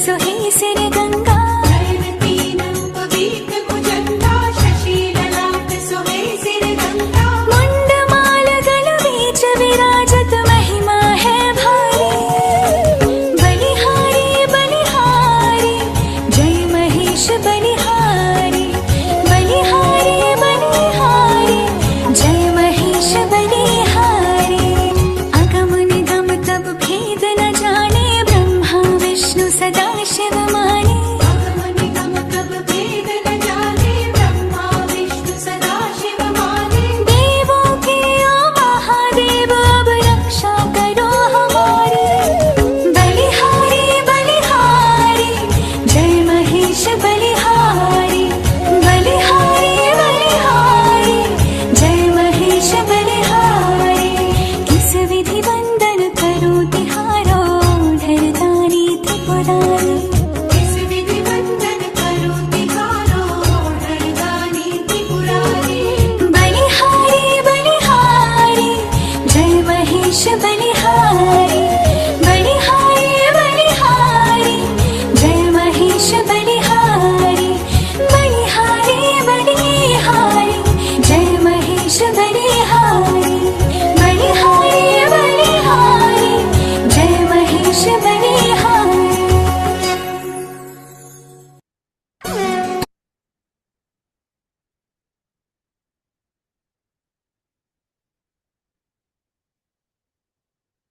सुहे सिर गंगा मुंड माल गल बीच विराजत महिमा है भारी बलिहारी बलिहारी जय महेश बलिहारी बलिहारी बलिहारी जय महेश बलिहारी अगम निगम तब भेद न जाने ब्रह्मा विष्णु सदा शिव माने देवों के ओ महादेव अब रक्षा करो हमारी बलिहारी बलिहारी जय महेश बलिहारी बलिहारी बलिहारी जय महेश बलिहारी किस विधि वंदन करूं तिहारो धरतारी त्रिपुरारी किस विधि वंदन करूं तिहारो धरतारी त्रिपुरारी बलिहारी बलिहारी जय महेश बलिहारी बलिहारी बलिहारी जय महेश बलिहारी बलिहारी बलिहारी जय महेश बलिहारी बलिहारी बलिहारी जय महेश बलिहारी।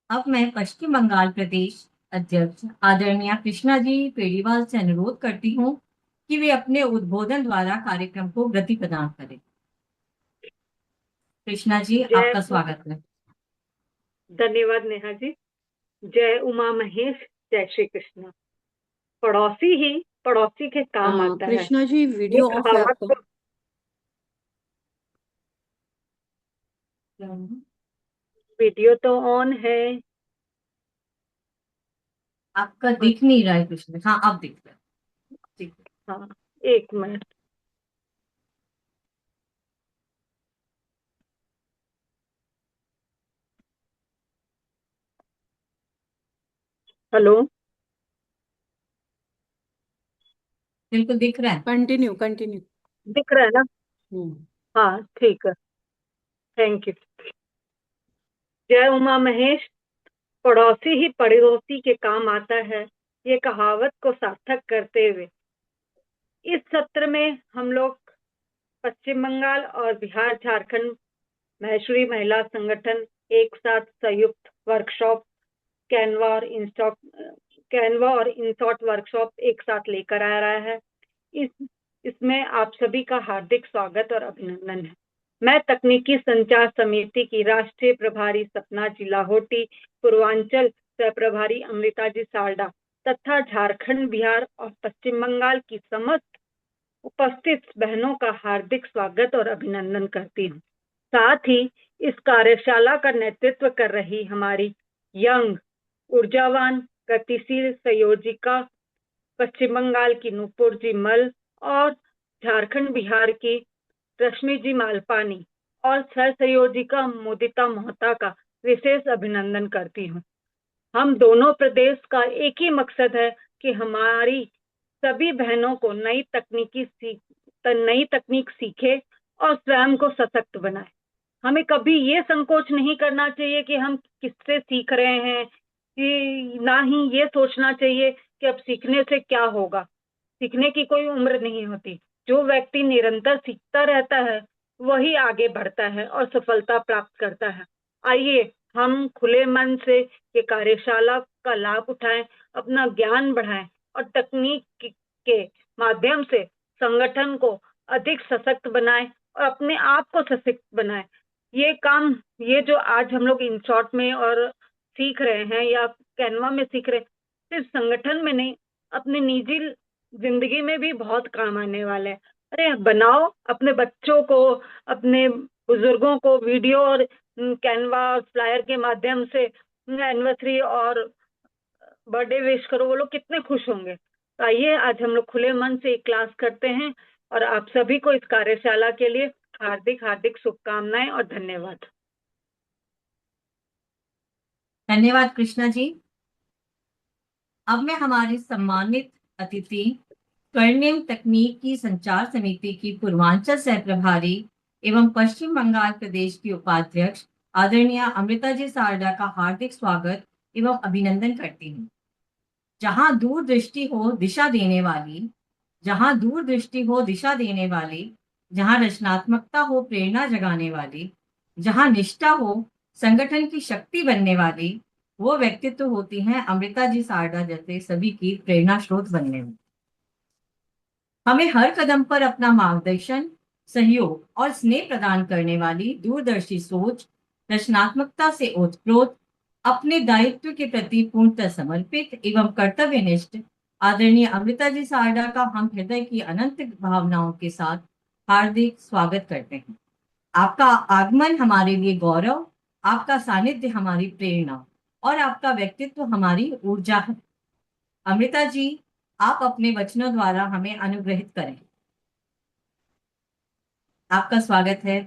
अब मैं पश्चिम बंगाल प्रदेश अध्यक्ष आदरणीय कृष्णा जी पेड़ीवाल से अनुरोध करती हूँ कि वे अपने उद्बोधन द्वारा कार्यक्रम को गति प्रदान करें। कृष्णा जी, आपका स्वागत है। धन्यवाद नेहा जी। जय उमा महेश, जय श्री कृष्ण। पड़ोसी ही पड़ोसी के काम आता है। कृष्णा जी, ये वीडियो ऑफ है कहावत आपका। को वीडियो तो ऑन है। आपका दिख नहीं रहा है कृष्णा। हाँ, अब दिख रहा है। ठीक है। हाँ, एक मिनट। हेलो, बिल्कुल दिख रहा है। Continue continue. दिख रहा है ना? हम्म। हाँ, ठीक है। Thank you. जय उमा महेश, पड़ोसी ही पड़ोसी के काम आता है, ये कहावत को सार्थक करते हुए इस सत्र में हम लोग पश्चिम बंगाल और बिहार झारखंड महेश्वरी महिला संगठन एक साथ संयुक्त वर्कशॉप कैनवा और इंसॉट वर्कशॉप एक साथ लेकर आ रहा है। इसमें आप सभी का हार्दिक स्वागत और अभिनंदन है। मैं तकनीकी संचार समिति की राष्ट्रीय प्रभारी सपना जी लाहौटी, पूर्वांचल सह प्रभारी अमृता जी साल्डा तथा झारखंड, बिहार और पश्चिम बंगाल की समस्त उपस्थित बहनों का हार्दिक स्वागत और अभिनंदन करती हूँ। साथ ही इस कार्यशाला का नेतृत्व कर रही हमारी यंग, ऊर्जावान, गतिशील संयोजिका पश्चिम बंगाल की नूपुर जी मल और झारखंड बिहार की रश्मि जी मालपानी और सह संयोजिका मुदिता मोहता का विशेष अभिनंदन करती हूँ। हम दोनों प्रदेश का एक ही मकसद है कि हमारी सभी बहनों को नई तकनीक सीखे और स्वयं को सशक्त बनाए। हमें कभी ये संकोच नहीं करना चाहिए कि हम किससे सीख रहे हैं, कि ना ही ये सोचना चाहिए कि अब सीखने से क्या होगा। सीखने की कोई उम्र नहीं होती। जो व्यक्ति निरंतर सीखता रहता है वही आगे बढ़ता है और सफलता प्राप्त करता है। आइए हम खुले मन से ये कार्यशाला का लाभ उठाएं, अपना ज्ञान बढ़ाएं और तकनीक के माध्यम से संगठन को अधिक सशक्त बनाएं और अपने आप को सशक्त बनाएं। ये जो आज हम लोग इंशॉर्ट में और सीख रहे हैं या कैनवा में सीख रहे हैं, सिर्फ संगठन में नहीं, अपने निजी जिंदगी में भी बहुत काम आने वाले हैं। अरे बनाओ, अपने बच्चों को, अपने बुजुर्गों को वीडियो और कैनवा और फ्लायर के माध्यम से एनिवर्सरी और बर्थडे विश करो, वो लोग कितने खुश होंगे। तो आइए आज हम लोग खुले मन से एक क्लास करते हैं और आप सभी को इस कार्यशाला के लिए हार्दिक हार्दिक शुभकामनाएं और धन्यवाद। धन्यवाद कृष्णा जी। अब मैं हमारी सम्मानित अतिथि स्वर्णिम तकनीक की संचार समिति की पूर्वांचल सह प्रभारी एवं पश्चिम बंगाल प्रदेश की उपाध्यक्ष आदरणीय अमृता जी सारडा का हार्दिक स्वागत एवं अभिनंदन करती हूँ। जहां दूरदृष्टि हो दिशा देने वाली, जहां दूरदृष्टि हो दिशा देने वाली, जहां रचनात्मकता हो प्रेरणा जगाने वाली, जहां निष्ठा हो संगठन की शक्ति बनने वाली, वो व्यक्तित्व होती हैं अमृता जी सारडा जैसे सभी की प्रेरणा स्रोत बनने में। हमें हर कदम पर अपना मार्गदर्शन, सहयोग और स्नेह प्रदान करने वाली दूरदर्शी सोच, रचनात्मकता से ओतप्रोत, अपने दायित्व के प्रति पूर्णतः समर्पित एवं कर्तव्यनिष्ठ आदरणीय अमृता जी सारडा का हम हृदय की अनंत भावनाओं के साथ हार्दिक स्वागत करते हैं। आपका आगमन हमारे लिए गौरव, आपका सानिध्य हमारी प्रेरणा और आपका व्यक्तित्व हमारी ऊर्जा है। अमृता जी, आप अपने वचनों द्वारा हमें अनुग्रहित करें। आपका स्वागत है।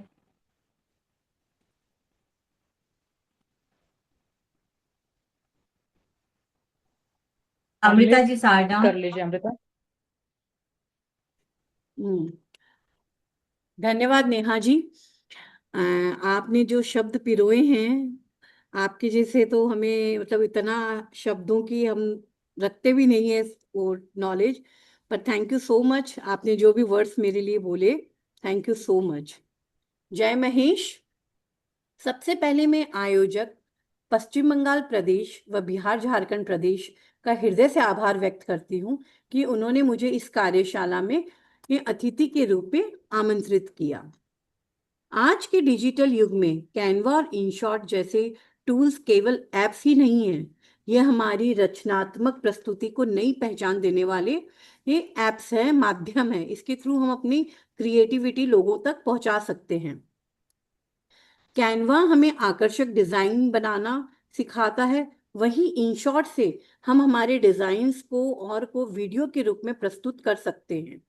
अमृता जी सारडा। कर लीजिए अमृता। हम्म, धन्यवाद नेहा जी। आपने जो शब्द पिरोए हैं, आपके जैसे तो हमें मतलब इतना शब्दों की हम रखते भी नहीं है वो नॉलेज, पर थैंक यू सो मच। आपने जो भी वर्ड्स मेरे लिए बोले, थैंक यू सो मच। जय महेश। सबसे पहले मैं आयोजक पश्चिम बंगाल प्रदेश व बिहार झारखंड प्रदेश का हृदय से आभार व्यक्त करती हूँ कि उन्होंने मुझे इस कार्यशाला में ये अतिथि के रूप में आमंत्रित किया। आज के डिजिटल युग में कैनवा और इनशॉट जैसे टूल्स केवल ऐप्स ही नहीं हैं, ये हमारी रचनात्मक प्रस्तुति को नई पहचान देने वाले ये ऐप्स हैं, माध्यम है। इसके थ्रू हम अपनी क्रिएटिविटी लोगों तक पहुंचा सकते हैं। कैनवा हमें आकर्षक डिजाइन बनाना सिखाता है, वहीं इनशॉट से हम हमारे डिजाइन्स को और को वीडियो के रूप में प्रस्तुत कर सकते हैं।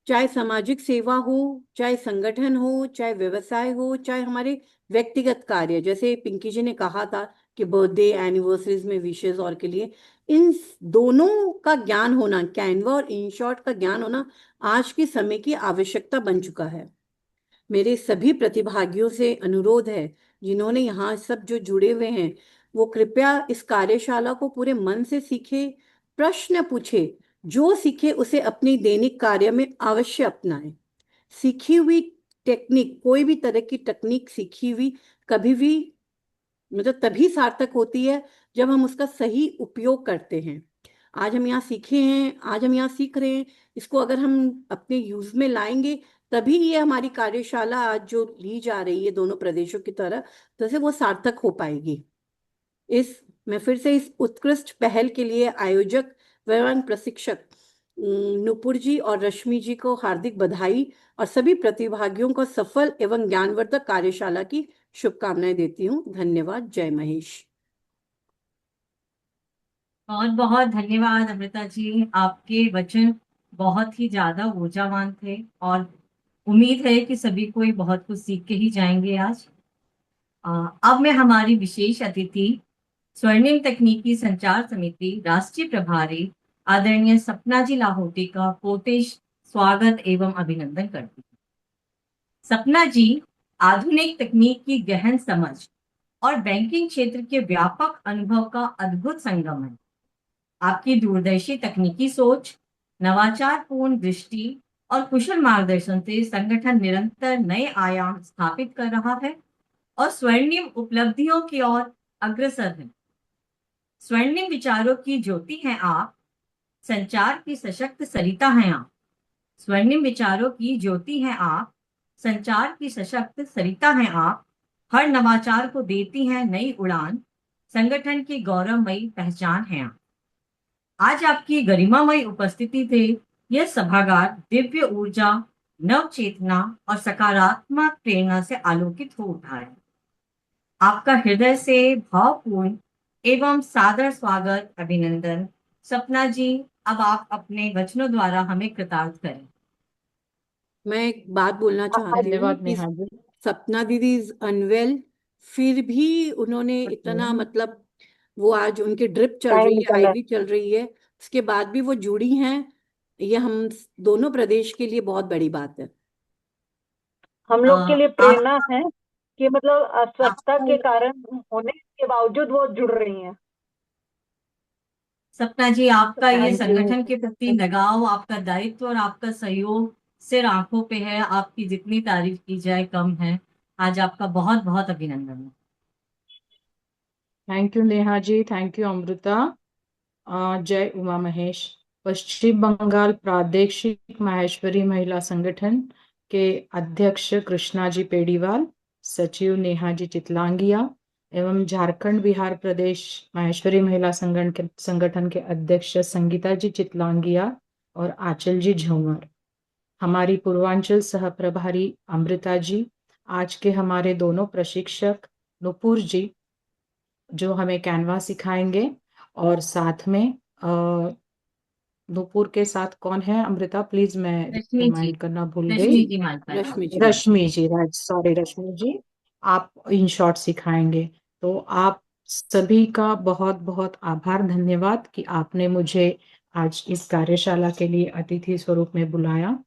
चाहे सामाजिक सेवा हो, चाहे संगठन हो, चाहे व्यवसाय हो, चाहे हमारे व्यक्तिगत कार्य, जैसे पिंकी जी ने कहा था कि बर्थडे एनिवर्सरीज में विशेष और के लिए, इन दोनों का ज्ञान होना, कैनवा और इनशॉट का ज्ञान होना आज के समय की आवश्यकता बन चुका है। मेरे सभी प्रतिभागियों से अनुरोध है, जिन्होंने यहाँ सब जो जुड़े हुए हैं, वो कृपया इस कार्यशाला को पूरे मन से सीखे, प्रश्न पूछे, जो सीखे उसे अपनी दैनिक कार्य में अवश्य अपनाएं। सीखी हुई टेक्निक, कोई भी तरह की टेक्निक सीखी हुई कभी भी मतलब तभी सार्थक होती है जब हम उसका सही उपयोग करते हैं। आज हम यहाँ सीखे हैं, आज हम यहाँ सीख रहे हैं, इसको अगर हम अपने यूज में लाएंगे तभी ये हमारी कार्यशाला आज जो ली जा रही है दोनों प्रदेशों की तरह, तो से वो सार्थक हो पाएगी। मैं फिर से इस उत्कृष्ट पहल के लिए आयोजक एवं प्रशिक्षक नुपुर जी और रश्मि जी को हार्दिक बधाई और सभी प्रतिभागियों को सफल एवं ज्ञानवर्धक कार्यशाला की शुभकामनाएं देती हूँ। धन्यवाद। जय महेश। बहुत बहुत धन्यवाद अमृता जी, आपके वचन बहुत ही ज्यादा ऊर्जावान थे और उम्मीद है कि सभी कोई बहुत कुछ सीख के ही जाएंगे आज। अब मैं हमारी विशेष अतिथि स्वर्णिम तकनीकी संचार समिति राष्ट्रीय प्रभारी आदरणीय सपना जी लाहौटी का कोटेश स्वागत एवं अभिनंदन करती हूँ। सपना जी आधुनिक तकनीक की गहन समझ और बैंकिंग क्षेत्र के व्यापक अनुभव का अद्भुत संगम है। आपकी दूरदर्शी तकनीकी सोच, नवाचारपूर्ण दृष्टि और कुशल मार्गदर्शन से संगठन निरंतर नए आयाम स्थापित कर रहा है और स्वर्णिम उपलब्धियों की ओर अग्रसर है। स्वर्णिम विचारों की ज्योति हैं आप, संचार की सशक्त सरिता हैं आप। स्वर्णिम विचारों की ज्योति हैं आप, संचार की सशक्त सरिता हैं आप। हर नवाचार को देती हैं नई उड़ान, संगठन की गौरवमयी पहचान है आप। आज आपकी गरिमामयी उपस्थिति से यह सभागार दिव्य ऊर्जा, नव चेतना और सकारात्मक प्रेरणा से आलोकित हो उठा है। आपका हृदय से भावपूर्ण एवं सादर स्वागत, अभिनंदन। सपना जी, अब आप अपने वचनों द्वारा हमें कृतार्थ करें। मैं एक बात बोलना चाहती हूँ धन्यवाद कि नेहा जी। सपना दीदी इज अनवेल, फिर भी उन्होंने इतना मतलब वो आज उनकी ड्रिप चल टाइम रही है, निकल है। आईवी चल रही है, उसके बाद भी वो जुड़ी हैं। ये हम दोनों प्रदेश के लिए बहुत बड़ी बात है। हम अ, लोग के लिए आप प्रेरणा है कि मतलब अस्वस्थता आपको के कारण होने के बावजूद वो जुड़ रही हैं। सपना जी, आपका ये थैंक यू। संगठन के प्रति लगाव, आपका दायित्व और आपका सहयोग सिर आंखों पे है। आपकी जितनी तारीफ की जाए कम है। आज आपका बहुत बहुत अभिनंदन है। Thank you Neha ji, thank you Amrita. जय उमा महेश। पश्चिम बंगाल प्रादेशिक माहेश्वरी महिला संगठन के अध्यक्ष कृष्णा जी पेड़ीवाल, सचिव नेहा जी चितलांगिया एवं झारखंड बिहार प्रदेश माहेश्वरी महिला संगठन के अध्यक्ष संगीता जी चितलांगिया और आंचल जी झूमर, हमारी पूर्वांचल सह प्रभारी अमृता जी, आज के हमारे दोनों प्रशिक्षक नुपुर जी जो हमें कैनवा सिखाएंगे, और साथ में नुपुर के साथ कौन है अमृता, प्लीज मैं रश्मि जी, रिमाइंड करना भूल गई। रश्मि जी मालपाल। रश्मि जी। रश्मि जी, राइट, सॉरी रश्मि जी, आप इन शॉर्ट सिखाएंगे। तो आप सभी का बहुत बहुत आभार, धन्यवाद कि आपने मुझे आज इस कार्यशाला के लिए अतिथि स्वरूप में बुलाया।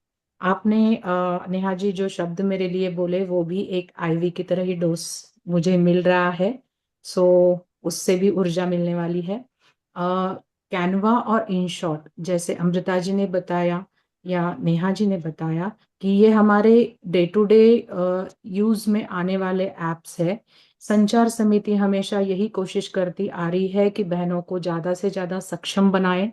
आपने नेहा जी जो शब्द मेरे लिए बोले वो भी एक आईवी की तरह ही डोज मुझे मिल रहा है, सो उससे भी ऊर्जा मिलने वाली है। कैनवा और इन शॉर्ट जैसे अमृता जी ने बताया या नेहा जी ने बताया कि ये हमारे डे टू डे यूज में आने वाले एप्स है। संचार समिति हमेशा यही कोशिश करती आ रही है कि बहनों को ज्यादा से ज्यादा सक्षम बनाए,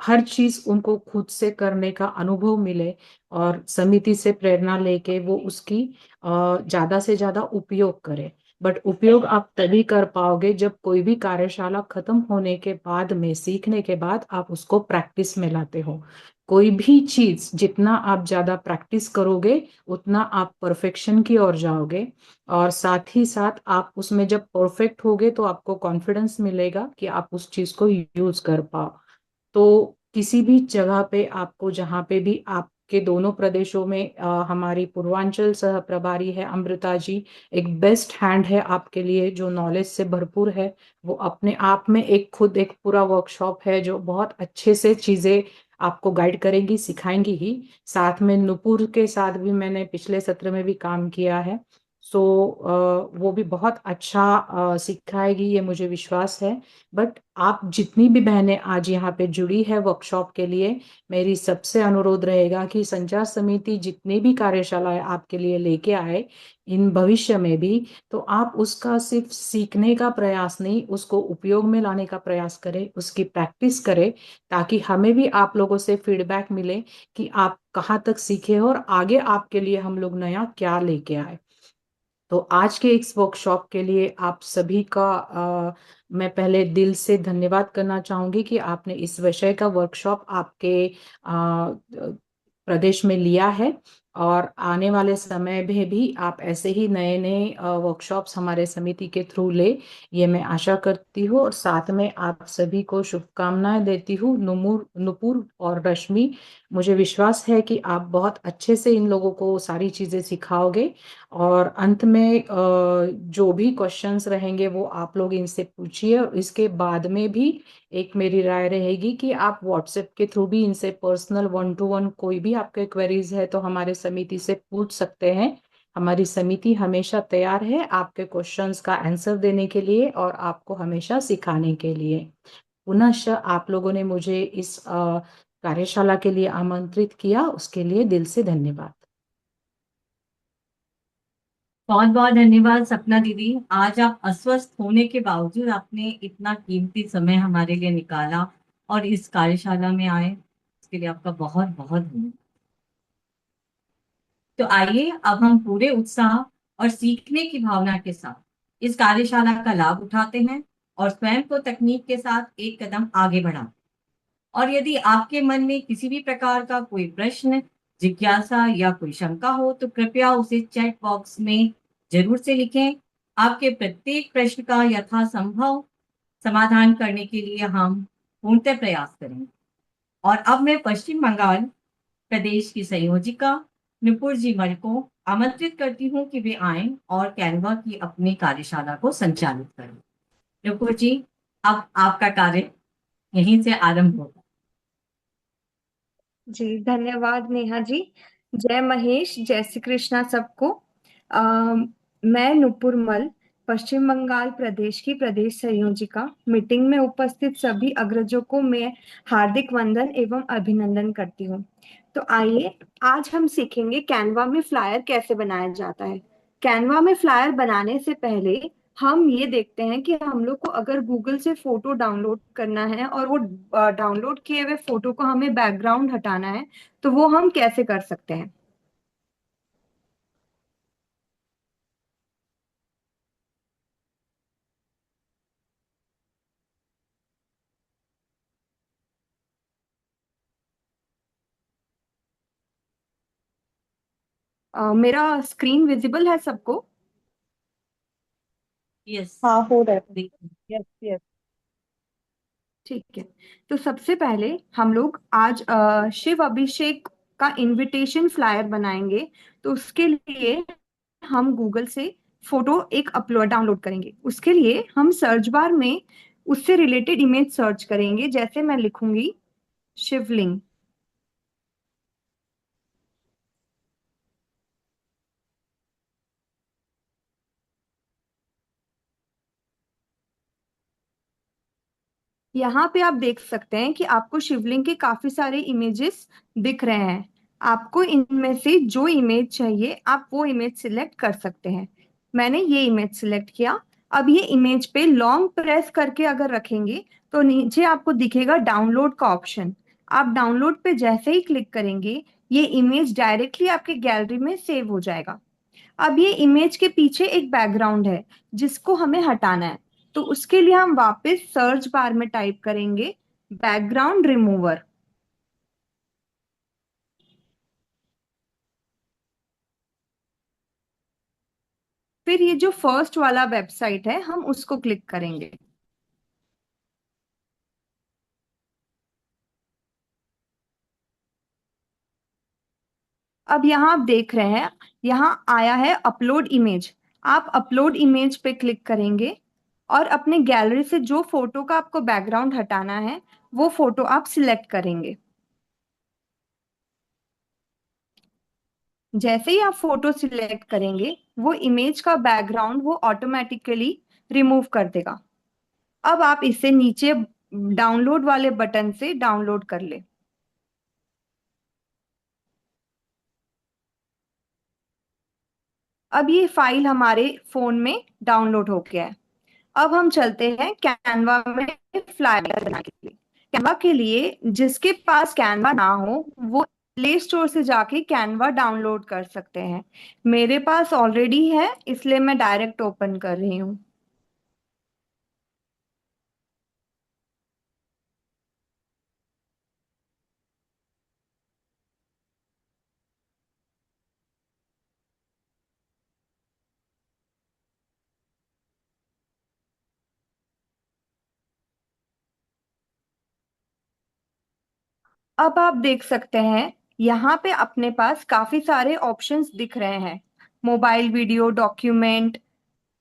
हर चीज उनको खुद से करने का अनुभव मिले, और समिति से प्रेरणा लेके वो उसकी ज्यादा से ज्यादा उपयोग करे। बट उपयोग आप तभी कर पाओगे जब कोई भी कार्यशाला खत्म होने के बाद में, सीखने के बाद आप उसको प्रैक्टिस में लाते हो। कोई भी चीज जितना आप ज्यादा प्रैक्टिस करोगे उतना आप परफेक्शन की ओर जाओगे, और साथ ही साथ आप उसमें जब परफेक्ट होगे तो आपको कॉन्फिडेंस मिलेगा कि आप उस चीज को यूज कर पाओ। तो किसी भी जगह पे आपको, जहाँ पे भी आपके दोनों प्रदेशों में हमारी पूर्वांचल सह प्रभारी है अमृता जी, एक बेस्ट हैंड है आपके लिए, जो नॉलेज से भरपूर है। वो अपने आप में एक खुद एक पूरा वर्कशॉप है जो बहुत अच्छे से चीजें आपको गाइड करेंगी, सिखाएंगी ही। साथ में नुपुर के साथ भी मैंने पिछले सत्र में भी काम किया है, सो वो भी बहुत अच्छा सिखाएगी, ये मुझे विश्वास है। बट आप जितनी भी बहनें आज यहाँ पे जुड़ी है वर्कशॉप के लिए, मेरी सबसे अनुरोध रहेगा कि संचार समिति जितनी भी कार्यशालाएं आपके लिए लेके आए इन भविष्य में भी, तो आप उसका सिर्फ सीखने का प्रयास नहीं, उसको उपयोग में लाने का प्रयास करें, उसकी प्रैक्टिस करें, ताकि हमें भी आप लोगों से फीडबैक मिले कि आप कहाँ तक सीखे हो और आगे आपके लिए हम लोग नया क्या लेके आए। तो आज के इस वर्कशॉप के लिए आप सभी का मैं पहले दिल से धन्यवाद करना चाहूंगी कि आपने इस विषय का वर्कशॉप आपके प्रदेश में लिया है, और आने वाले समय में भी आप ऐसे ही नए नए वर्कशॉप्स हमारे समिति के थ्रू ले, ये मैं आशा करती हूँ। और साथ में आप सभी को शुभकामनाएं देती हूँ, नुपुर और रश्मि, मुझे विश्वास है कि आप बहुत अच्छे से इन लोगों को सारी चीजें सिखाओगे। और अंत में जो भी क्वेश्चंस रहेंगे वो आप लोग इनसे पूछिए, और इसके बाद में भी एक मेरी राय रहेगी कि आप व्हाट्सएप के थ्रू भी इनसे पर्सनल 1-to-1 कोई भी आपके क्वेरीज है तो हमारे समिति से पूछ सकते हैं। हमारी समिति हमेशा तैयार है आपके क्वेश्चंस का आंसर देने के लिए और आपको हमेशा सिखाने के लिए। पुनः आप लोगों ने मुझे इस कार्यशाला के लिए आमंत्रित किया, उसके लिए दिल से धन्यवाद। बहुत बहुत धन्यवाद सपना दीदी। आज आप अस्वस्थ होने के बावजूद आपने इतना कीमती समय हमारे लिए निकाला और इस कार्यशाला में आए, इसके लिए आपका बहुत बहुत धन्यवाद। तो आइए अब हम पूरे उत्साह और सीखने की भावना के साथ इस कार्यशाला का लाभ उठाते हैं और स्वयं को तकनीक के साथ एक कदम आगे बढ़ाते हैं। और यदि आपके मन में किसी भी प्रकार का कोई प्रश्न, जिज्ञासा या कोई शंका हो तो कृपया उसे चैट बॉक्स में जरूर से लिखें। आपके प्रत्येक प्रश्न का यथासंभव समाधान करने के लिए हम पूर्णतः प्रयास करेंगे। और अब मैं पश्चिम बंगाल प्रदेश की संयोजिका नुपुर जी मल को आमंत्रित करती हूँ कि वे आएं और कैनवा की अपनी कार्यशाला को संचालित करें। नुपुर जी, अब आपका कार्य यहीं से आरंभ होगा। जी धन्यवाद नेहा जी। जय महेश, जय श्री कृष्णा सबको। मैं नुपुर मल, पश्चिम बंगाल प्रदेश की प्रदेश संयोजिका, मीटिंग में उपस्थित सभी अग्रजों को मैं हार्दिक वंदन एवं अभिनंदन करती हूँ। तो आइए आज हम सीखेंगे कैनवा में फ्लायर कैसे बनाया जाता है। कैनवा में फ्लायर बनाने से पहले हम ये देखते हैं कि हम लोग को अगर गूगल से फोटो डाउनलोड करना है और वो डाउनलोड किए हुए फोटो को हमें बैकग्राउंड हटाना है, तो वो हम कैसे कर सकते हैं। मेरा स्क्रीन विजिबल है सबको? यस। हाँ हो रहा है। देखिए, यस यस। ठीक है। तो सबसे पहले हम लोग आज शिव अभिषेक का इनविटेशन फ्लायर बनाएंगे। तो उसके लिए हम गूगल से फोटो एक अपलोड डाउनलोड करेंगे। उसके लिए हम सर्च बार में उससे रिलेटेड इमेज सर्च करेंगे। जैसे मैं लिखूंगी शिवलिंग। यहाँ पे आप देख सकते हैं कि आपको शिवलिंग के काफी सारे इमेजेस दिख रहे हैं। आपको इनमें से जो इमेज चाहिए आप वो इमेज सिलेक्ट कर सकते हैं। मैंने ये इमेज सिलेक्ट किया। अब ये इमेज पे लॉन्ग प्रेस करके अगर रखेंगे तो नीचे आपको दिखेगा डाउनलोड का ऑप्शन। आप डाउनलोड पे जैसे ही क्लिक करेंगे ये इमेज डायरेक्टली आपके गैलरी में सेव हो जाएगा। अब ये इमेज के पीछे एक बैकग्राउंड है जिसको हमें हटाना है। तो उसके लिए हम वापस सर्च बार में टाइप करेंगे बैकग्राउंड रिमूवर। फिर ये जो फर्स्ट वाला वेबसाइट है हम उसको क्लिक करेंगे। अब यहाँ आप देख रहे हैं यहाँ आया है अपलोड इमेज। आप अपलोड इमेज पे क्लिक करेंगे और अपने गैलरी से जो फोटो का आपको बैकग्राउंड हटाना है वो फोटो आप सिलेक्ट करेंगे। जैसे ही आप फोटो सिलेक्ट करेंगे वो इमेज का बैकग्राउंड वो ऑटोमेटिकली रिमूव कर देगा। अब आप इसे नीचे डाउनलोड वाले बटन से डाउनलोड कर ले। अब ये फाइल हमारे फोन में डाउनलोड हो गया है। अब हम चलते हैं कैनवा में फ्लायर बनाने के लिए। कैनवा के लिए जिसके पास कैनवा ना हो वो प्ले स्टोर से जाके कैनवा डाउनलोड कर सकते हैं। मेरे पास ऑलरेडी है इसलिए मैं डायरेक्ट ओपन कर रही हूँ। अब आप देख सकते हैं यहाँ पे अपने पास काफी सारे ऑप्शंस दिख रहे हैं। Mobile video, document,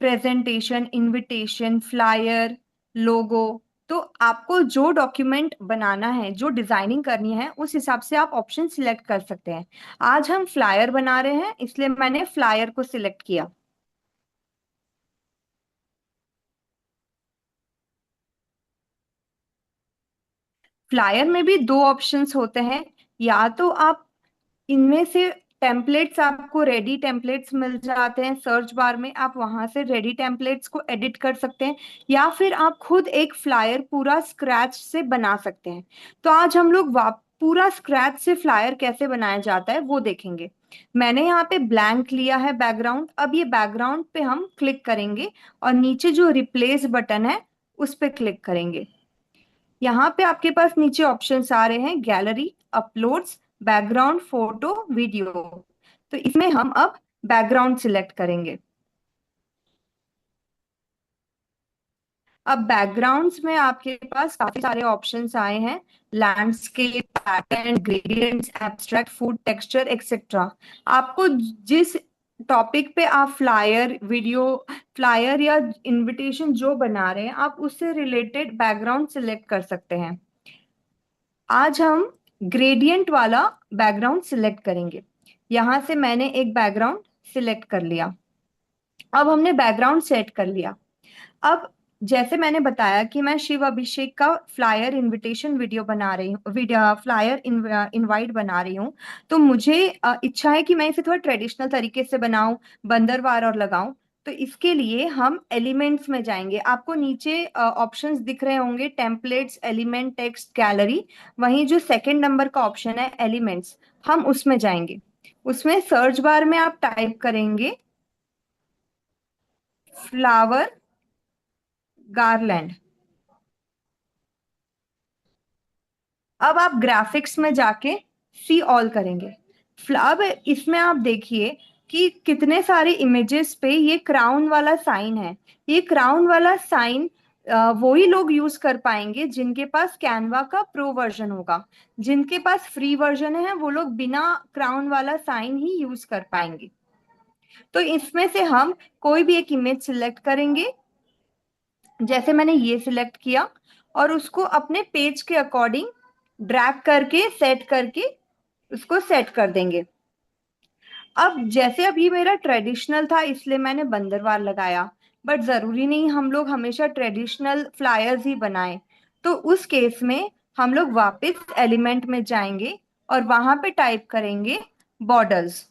presentation, invitation, flyer, logo. तो आपको जो डॉक्यूमेंट बनाना है, जो डिजाइनिंग करनी है उस हिसाब से आप ऑप्शन सिलेक्ट कर सकते हैं। आज हम फ्लायर बना रहे हैं इसलिए मैंने फ्लायर को सिलेक्ट किया। फ्लायर में भी दो ऑप्शंस होते हैं। या तो आप इनमें से टेम्पलेट्स, आपको रेडी टेम्पलेट्स मिल जाते हैं सर्च बार में, आप वहां से रेडी टेम्पलेट्स को एडिट कर सकते हैं। या फिर आप खुद एक फ्लायर पूरा स्क्रैच से बना सकते हैं। तो आज हम लोग पूरा स्क्रैच से फ्लायर कैसे बनाया जाता है वो देखेंगे। मैंने यहाँ पे ब्लैंक लिया है बैकग्राउंड। अब ये बैकग्राउंड पे हम क्लिक करेंगे और नीचे जो रिप्लेस बटन है उस पे क्लिक करेंगे। यहाँ पे आपके पास नीचे ऑप्शंस आ रहे हैं gallery, uploads, background, photo, video. तो इसमें हम अब बैकग्राउंड सिलेक्ट करेंगे। अब बैकग्राउंड्स में आपके पास काफी सारे ऑप्शंस आए हैं। Landscape, pattern, gradients, abstract, food, texture, etcetera. आपको जिस टॉपिक पे आप फ्लायर वीडियो, फ्लायर या इनविटेशन जो बना रहे हैं आप उससे रिलेटेड बैकग्राउंड सिलेक्ट कर सकते हैं। आज हम ग्रेडियंट वाला बैकग्राउंड सिलेक्ट करेंगे। यहाँ से मैंने एक बैकग्राउंड सिलेक्ट कर लिया। अब हमने बैकग्राउंड सेट कर लिया। अब जैसे मैंने बताया कि मैं शिव अभिषेक का फ्लायर इनविटेशन वीडियो बना रही हूँ, फ्लायर इनवाइट बना रही हूँ। तो मुझे इच्छा है कि मैं इसे थोड़ा ट्रेडिशनल तरीके से बनाऊं, बंदरवार और लगाऊं। तो इसके लिए हम एलिमेंट्स में जाएंगे। आपको नीचे ऑप्शंस दिख रहे होंगे, टेम्पलेट्स, एलिमेंट, टेक्स्ट, गैलरी। वहीं जो सेकंड नंबर का ऑप्शन है एलिमेंट्स, हम उसमें जाएंगे। उसमें सर्च बार में आप टाइप करेंगे फ्लावर गार्लैंड। अब आप ग्राफिक्स में जाके सी ऑल करेंगे। अब इसमें आप देखिए कि कितने सारे इमेजेस पे ये क्राउन वाला साइन है। ये क्राउन वाला साइन वही लोग यूज कर पाएंगे जिनके पास कैनवा का प्रो वर्जन होगा। जिनके पास फ्री वर्जन है वो लोग बिना क्राउन वाला साइन ही यूज कर पाएंगे। तो इसमें से हम कोई भी एक इमेज सिलेक्ट करेंगे। जैसे मैंने ये सिलेक्ट किया और उसको अपने पेज के अकॉर्डिंग ड्रैग करके सेट करके उसको सेट कर देंगे। अब जैसे अब ये मेरा ट्रेडिशनल था इसलिए मैंने बंदरवाल लगाया, बट जरूरी नहीं हम लोग हमेशा ट्रेडिशनल फ्लायर्स ही बनाएं। तो उस केस में हम लोग वापस एलिमेंट में जाएंगे और वहां पे टाइप करेंगे बॉर्डर्स।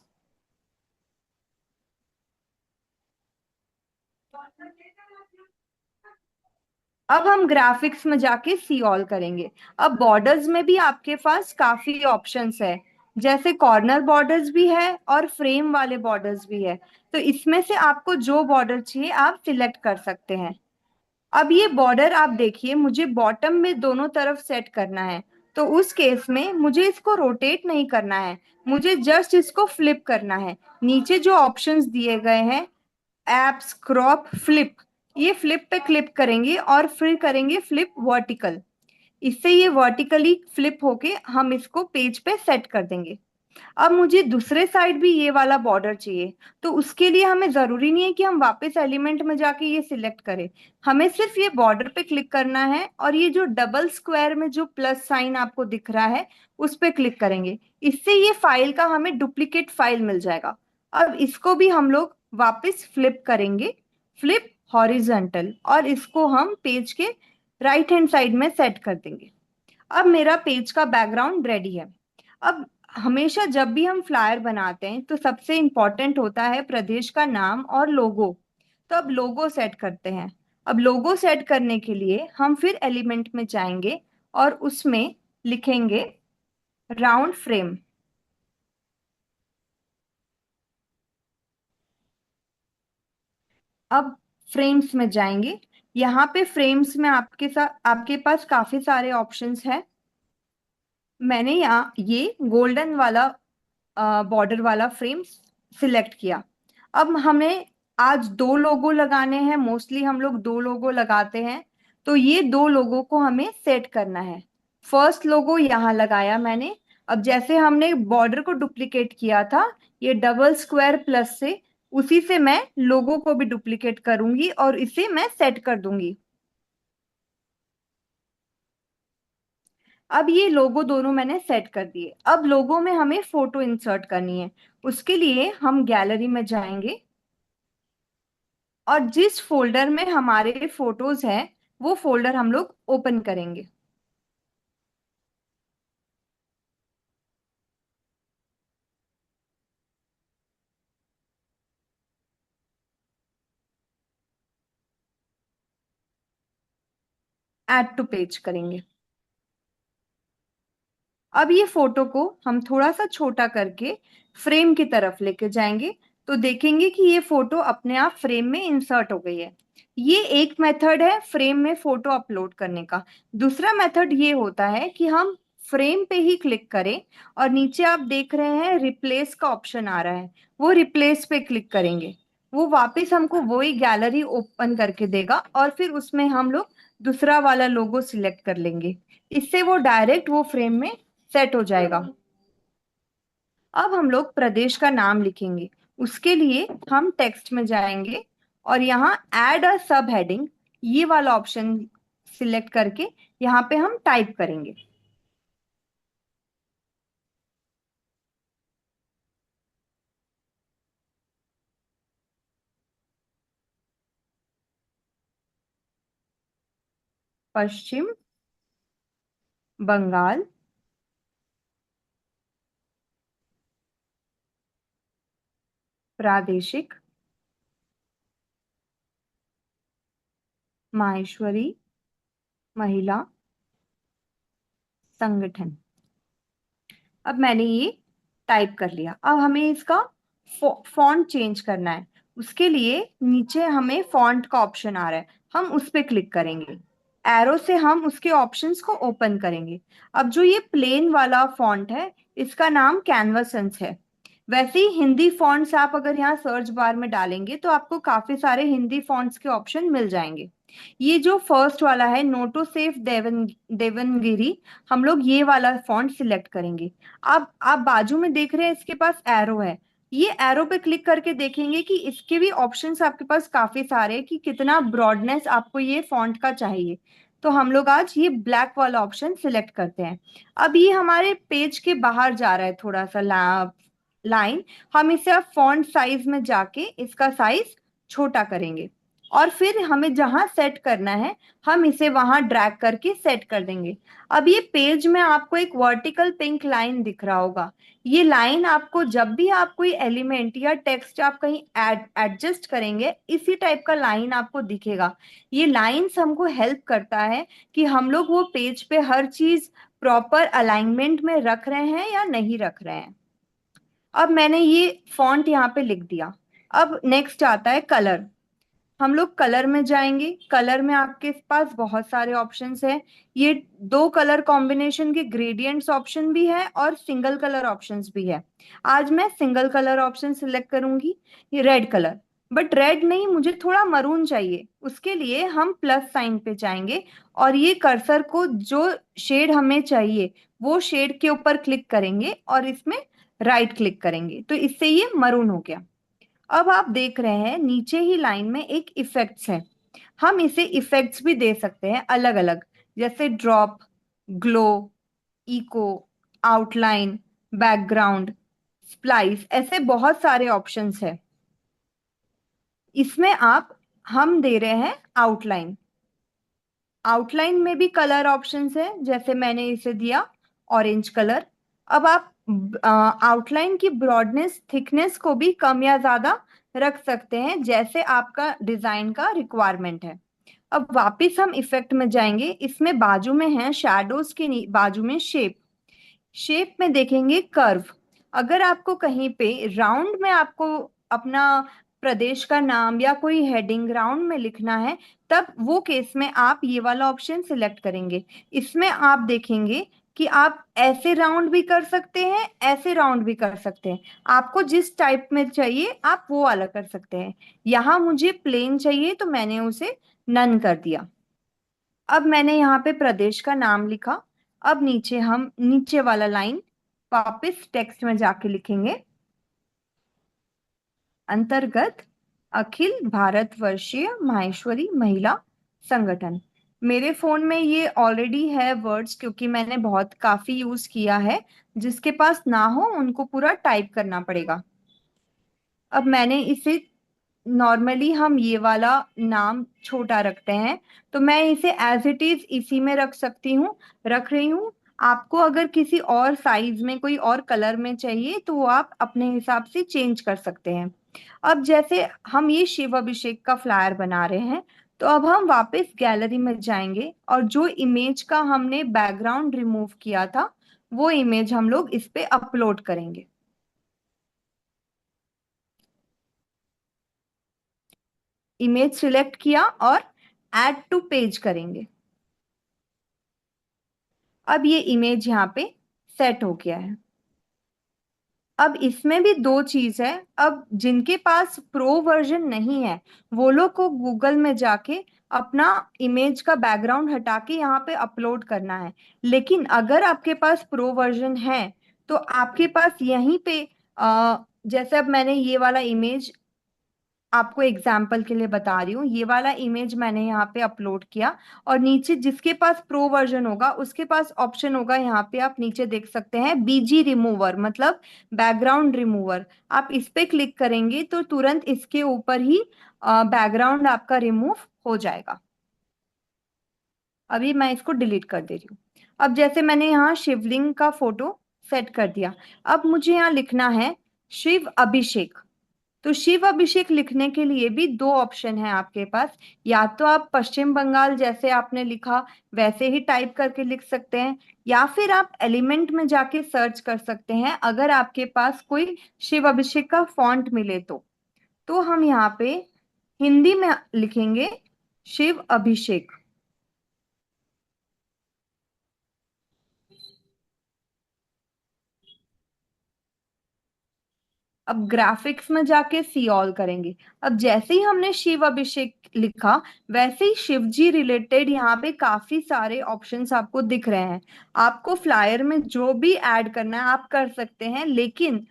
अब हम ग्राफिक्स में जाके सी ऑल करेंगे। अब बॉर्डर्स में भी आपके पास काफी ऑप्शंस है, जैसे कॉर्नर बॉर्डर्स भी है और फ्रेम वाले बॉर्डर्स भी है। तो इसमें से आपको जो बॉर्डर चाहिए आप सिलेक्ट कर सकते हैं। अब ये बॉर्डर आप देखिए मुझे बॉटम में दोनों तरफ सेट करना है। तो उस केस में मुझे इसको रोटेट नहीं करना है, मुझे जस्ट इसको फ्लिप करना है। नीचे जो ऑप्शंस दिए गए हैं एप्स, क्रॉप, फ्लिप, ये फ्लिप पे क्लिक करेंगे और फिर करेंगे फ्लिप वर्टिकल। इससे ये वर्टिकली फ्लिप होके हम इसको पेज पे सेट कर देंगे। अब मुझे दूसरे साइड भी ये वाला बॉर्डर चाहिए। तो उसके लिए हमें जरूरी नहीं है कि हम वापस एलिमेंट में जाके ये सिलेक्ट करें। हमें सिर्फ ये बॉर्डर पे क्लिक करना है और ये जो डबल स्क्वायर में जो प्लस साइन आपको दिख रहा है उस पे क्लिक करेंगे। इससे ये फाइल का हमें डुप्लीकेट फाइल मिल जाएगा। अब इसको भी हम लोग वापस फ्लिप करेंगे, फ्लिप हॉरिजॉन्टल, और इसको हम पेज के राइट हैंड साइड में सेट कर देंगे। अब मेरा पेज का बैकग्राउंड रेडी है। अब हमेशा जब भी हम फ्लायर बनाते हैं तो सबसे इम्पोर्टेंट होता है प्रदेश का नाम और लोगो। तो अब लोगो सेट करते हैं। अब लोगो सेट करने के लिए हम फिर एलिमेंट में जाएंगे और उसमें लिखेंगे राउंड फ्रेम। अब फ्रेम्स में जाएंगे। यहाँ पे फ्रेम्स में आपके पास काफी सारे ऑप्शंस हैं। मैंने यहाँ ये गोल्डन वाला बॉर्डर वाला फ्रेम सिलेक्ट किया। अब हमें आज दो लोगो लगाने हैं, मोस्टली हम लोग दो लोगो लगाते हैं। तो ये दो लोगो को हमें सेट करना है। फर्स्ट लोगो यहाँ लगाया मैंने। अब जैसे हमने बॉर्डर को डुप्लीकेट किया था ये डबल स्क्वायर प्लस से, उसी से मैं लोगो को भी डुप्लीकेट करूंगी और इसे मैं सेट कर दूंगी। अब ये लोगो दोनों मैंने सेट कर दिए। अब लोगो में हमें फोटो इंसर्ट करनी है। उसके लिए हम गैलरी में जाएंगे और जिस फोल्डर में हमारे फोटोज हैं वो फोल्डर हम लोग ओपन करेंगे। ऐड टू पेज करेंगे। अब ये फोटो को हम थोड़ा सा छोटा करके फ्रेम की तरफ लेके जाएंगे तो देखेंगे कि ये फोटो अपने आप फ्रेम में इंसर्ट हो गई है। ये एक मेथड है फ्रेम में फोटो अपलोड करने का। दूसरा मेथड ये होता है कि हम फ्रेम पे ही क्लिक करें और नीचे आप देख रहे हैं रिप्लेस का ऑप्शन आ रहा है, वो रिप्लेस पे क्लिक करेंगे। वो वापस हमको वही गैलरी ओपन करके देगा और फिर उसमें हम लोग दूसरा वाला लोगो सिलेक्ट कर लेंगे। इससे वो डायरेक्ट वो फ्रेम में सेट हो जाएगा। अब हम लोग प्रदेश का नाम लिखेंगे। उसके लिए हम टेक्स्ट में जाएंगे और यहाँ ऐड अ सब हेडिंग, ये वाला ऑप्शन सिलेक्ट करके यहाँ पे हम टाइप करेंगे। पश्चिम बंगाल प्रादेशिक माहेश्वरी महिला संगठन। अब मैंने ये टाइप कर लिया। अब हमें इसका फॉन्ट चेंज करना है। उसके लिए नीचे हमें फॉन्ट का ऑप्शन आ रहा है, हम उस पर क्लिक करेंगे। एरो से हम उसके ऑप्शंस को ओपन करेंगे। अब जो ये प्लेन वाला फॉन्ट है, इसका नाम कैनवासेंस है। वैसे ही हिंदी फॉन्ट्स आप अगर यहाँ सर्च बार में डालेंगे तो आपको काफी सारे हिंदी फॉन्ट्स के ऑप्शन मिल जाएंगे। ये जो फर्स्ट वाला है नोटो सेफ देवनगिरी, हम लोग ये वाला फॉन्ट सिलेक्ट करेंगे। अब आप बाजू में देख रहे हैं इसके पास एरो है, ये एरो पे क्लिक करके देखेंगे कि इसके भी ऑप्शंस आपके पास काफी सारे हैं कि कितना ब्रॉडनेस आपको ये फॉन्ट का चाहिए। तो हम लोग आज ये ब्लैक वाला ऑप्शन सिलेक्ट करते हैं। अब ये हमारे पेज के बाहर जा रहा है थोड़ा सा लाइन, हम इसे अब फॉन्ट साइज में जाके इसका साइज छोटा करेंगे और फिर हमें जहां सेट करना है हम इसे वहां ड्रैग करके सेट कर देंगे। अब ये पेज में आपको एक वर्टिकल पिंक लाइन दिख रहा होगा। ये लाइन आपको जब भी आप कोई एलिमेंट या टेक्स्ट आप कहीं एडजस्ट करेंगे, इसी टाइप का लाइन आपको दिखेगा। ये लाइंस हमको हेल्प करता है कि हम लोग वो पेज पे हर चीज प्रॉपर अलाइनमेंट में रख रहे हैं या नहीं रख रहे हैं। अब मैंने ये फॉन्ट यहाँ पे लिख दिया। अब नेक्स्ट आता है कलर। हम लोग कलर में जाएंगे। कलर में आपके पास बहुत सारे ऑप्शंस हैं। ये दो कलर कॉम्बिनेशन के ग्रेडियंट्स ऑप्शन भी है और सिंगल कलर ऑप्शंस भी है। आज मैं सिंगल कलर ऑप्शन सिलेक्ट करूंगी, ये रेड कलर। बट रेड नहीं, मुझे थोड़ा मरून चाहिए। उसके लिए हम प्लस साइन पे जाएंगे और ये कर्सर को जो शेड हमें चाहिए वो शेड के ऊपर क्लिक करेंगे और इसमें राइट क्लिक करेंगे, तो इससे ये मरून हो गया। अब आप देख रहे हैं नीचे ही लाइन में एक इफेक्ट्स है। हम इसे इफेक्ट्स भी दे सकते हैं अलग अलग, जैसे drop, glow, echo, outline, background, splice, ऐसे बहुत सारे ऑप्शंस है। इसमें आप हम दे रहे हैं आउटलाइन। आउटलाइन में भी कलर ऑप्शंस है, जैसे मैंने इसे दिया ऑरेंज कलर। अब आप आउटलाइन की ब्रॉडनेस थिकनेस को भी कम या ज्यादा रख सकते हैं, जैसे आपका डिजाइन का रिक्वायरमेंट है। अब वापस हम इफेक्ट में जाएंगे। इसमें बाजू में है शैडोज के बाजू में शेप। शेप में देखेंगे कर्व। अगर आपको कहीं पे राउंड में आपको अपना प्रदेश का नाम या कोई हेडिंग राउंड में लिखना है, तब वो केस में आप ये वाला ऑप्शन सिलेक्ट करेंगे। इसमें आप देखेंगे कि आप ऐसे राउंड भी कर सकते हैं, ऐसे राउंड भी कर सकते हैं। आपको जिस टाइप में चाहिए आप वो वाला कर सकते हैं। यहाँ मुझे प्लेन चाहिए तो मैंने उसे नन कर दिया। अब मैंने यहाँ पे प्रदेश का नाम लिखा। अब नीचे हम नीचे वाला लाइन वापस टेक्स्ट में जाके लिखेंगे, अंतर्गत अखिल भारतवर्षीय माहेश्वरी महिला संगठन। मेरे फोन में ये ऑलरेडी है वर्ड्स, क्योंकि मैंने बहुत काफी यूज किया है। जिसके पास ना हो उनको पूरा टाइप करना पड़ेगा। अब मैंने इसे नॉर्मली हम ये वाला नाम छोटा रखते हैं, तो मैं इसे एज इट इज इसी में रख रही हूँ। आपको अगर किसी और साइज में कोई और कलर में चाहिए तो वो आप अपने हिसाब से चेंज कर सकते हैं। अब जैसे हम ये शिव अभिषेक का फ्लायर बना रहे हैं, तो अब हम वापस गैलरी में जाएंगे और जो इमेज का हमने बैकग्राउंड रिमूव किया था वो इमेज हम लोग इस पे अपलोड करेंगे। इमेज सिलेक्ट किया और ऐड टू पेज करेंगे। अब ये इमेज यहाँ पे सेट हो गया है। अब इसमें भी दो चीज है। अब जिनके पास प्रो वर्जन नहीं है वो लोग को गूगल में जाके अपना इमेज का बैकग्राउंड हटा के यहाँ पे अपलोड करना है। लेकिन अगर आपके पास प्रो वर्जन है तो आपके पास यहीं पे जैसे अब मैंने ये वाला इमेज आपको एग्जाम्पल के लिए बता रही हूँ, ये वाला इमेज मैंने यहाँ पे अपलोड किया, और नीचे जिसके पास प्रो वर्जन होगा उसके पास ऑप्शन होगा, यहाँ पे आप नीचे देख सकते हैं बीजी रिमूवर, मतलब बैकग्राउंड रिमूवर। आप इस पे क्लिक करेंगे तो तुरंत इसके ऊपर ही बैकग्राउंड आपका रिमूव हो जाएगा। अभी मैं इसको डिलीट कर दे रही हूँ। अब जैसे मैंने यहाँ शिवलिंग का फोटो सेट कर दिया, अब मुझे यहाँ लिखना है शिव अभिषेक। तो शिव अभिषेक लिखने के लिए भी दो ऑप्शन है आपके पास। या तो आप पश्चिम बंगाल जैसे आपने लिखा वैसे ही टाइप करके लिख सकते हैं, या फिर आप एलिमेंट में जाके सर्च कर सकते हैं अगर आपके पास कोई शिव अभिषेक का फॉन्ट मिले तो हम यहाँ पे हिंदी में लिखेंगे शिव अभिषेक। अब ग्राफिक्स में जाके सी ऑल करेंगे। अब जैसे ही हमने शिव अभिषेक लिखा वैसे ही शिव जी रिलेटेड यहाँ पे काफी सारे ऑप्शंस आपको दिख रहे हैं। आपको फ्लायर में जो भी ऐड करना है आप कर सकते हैं, लेकिन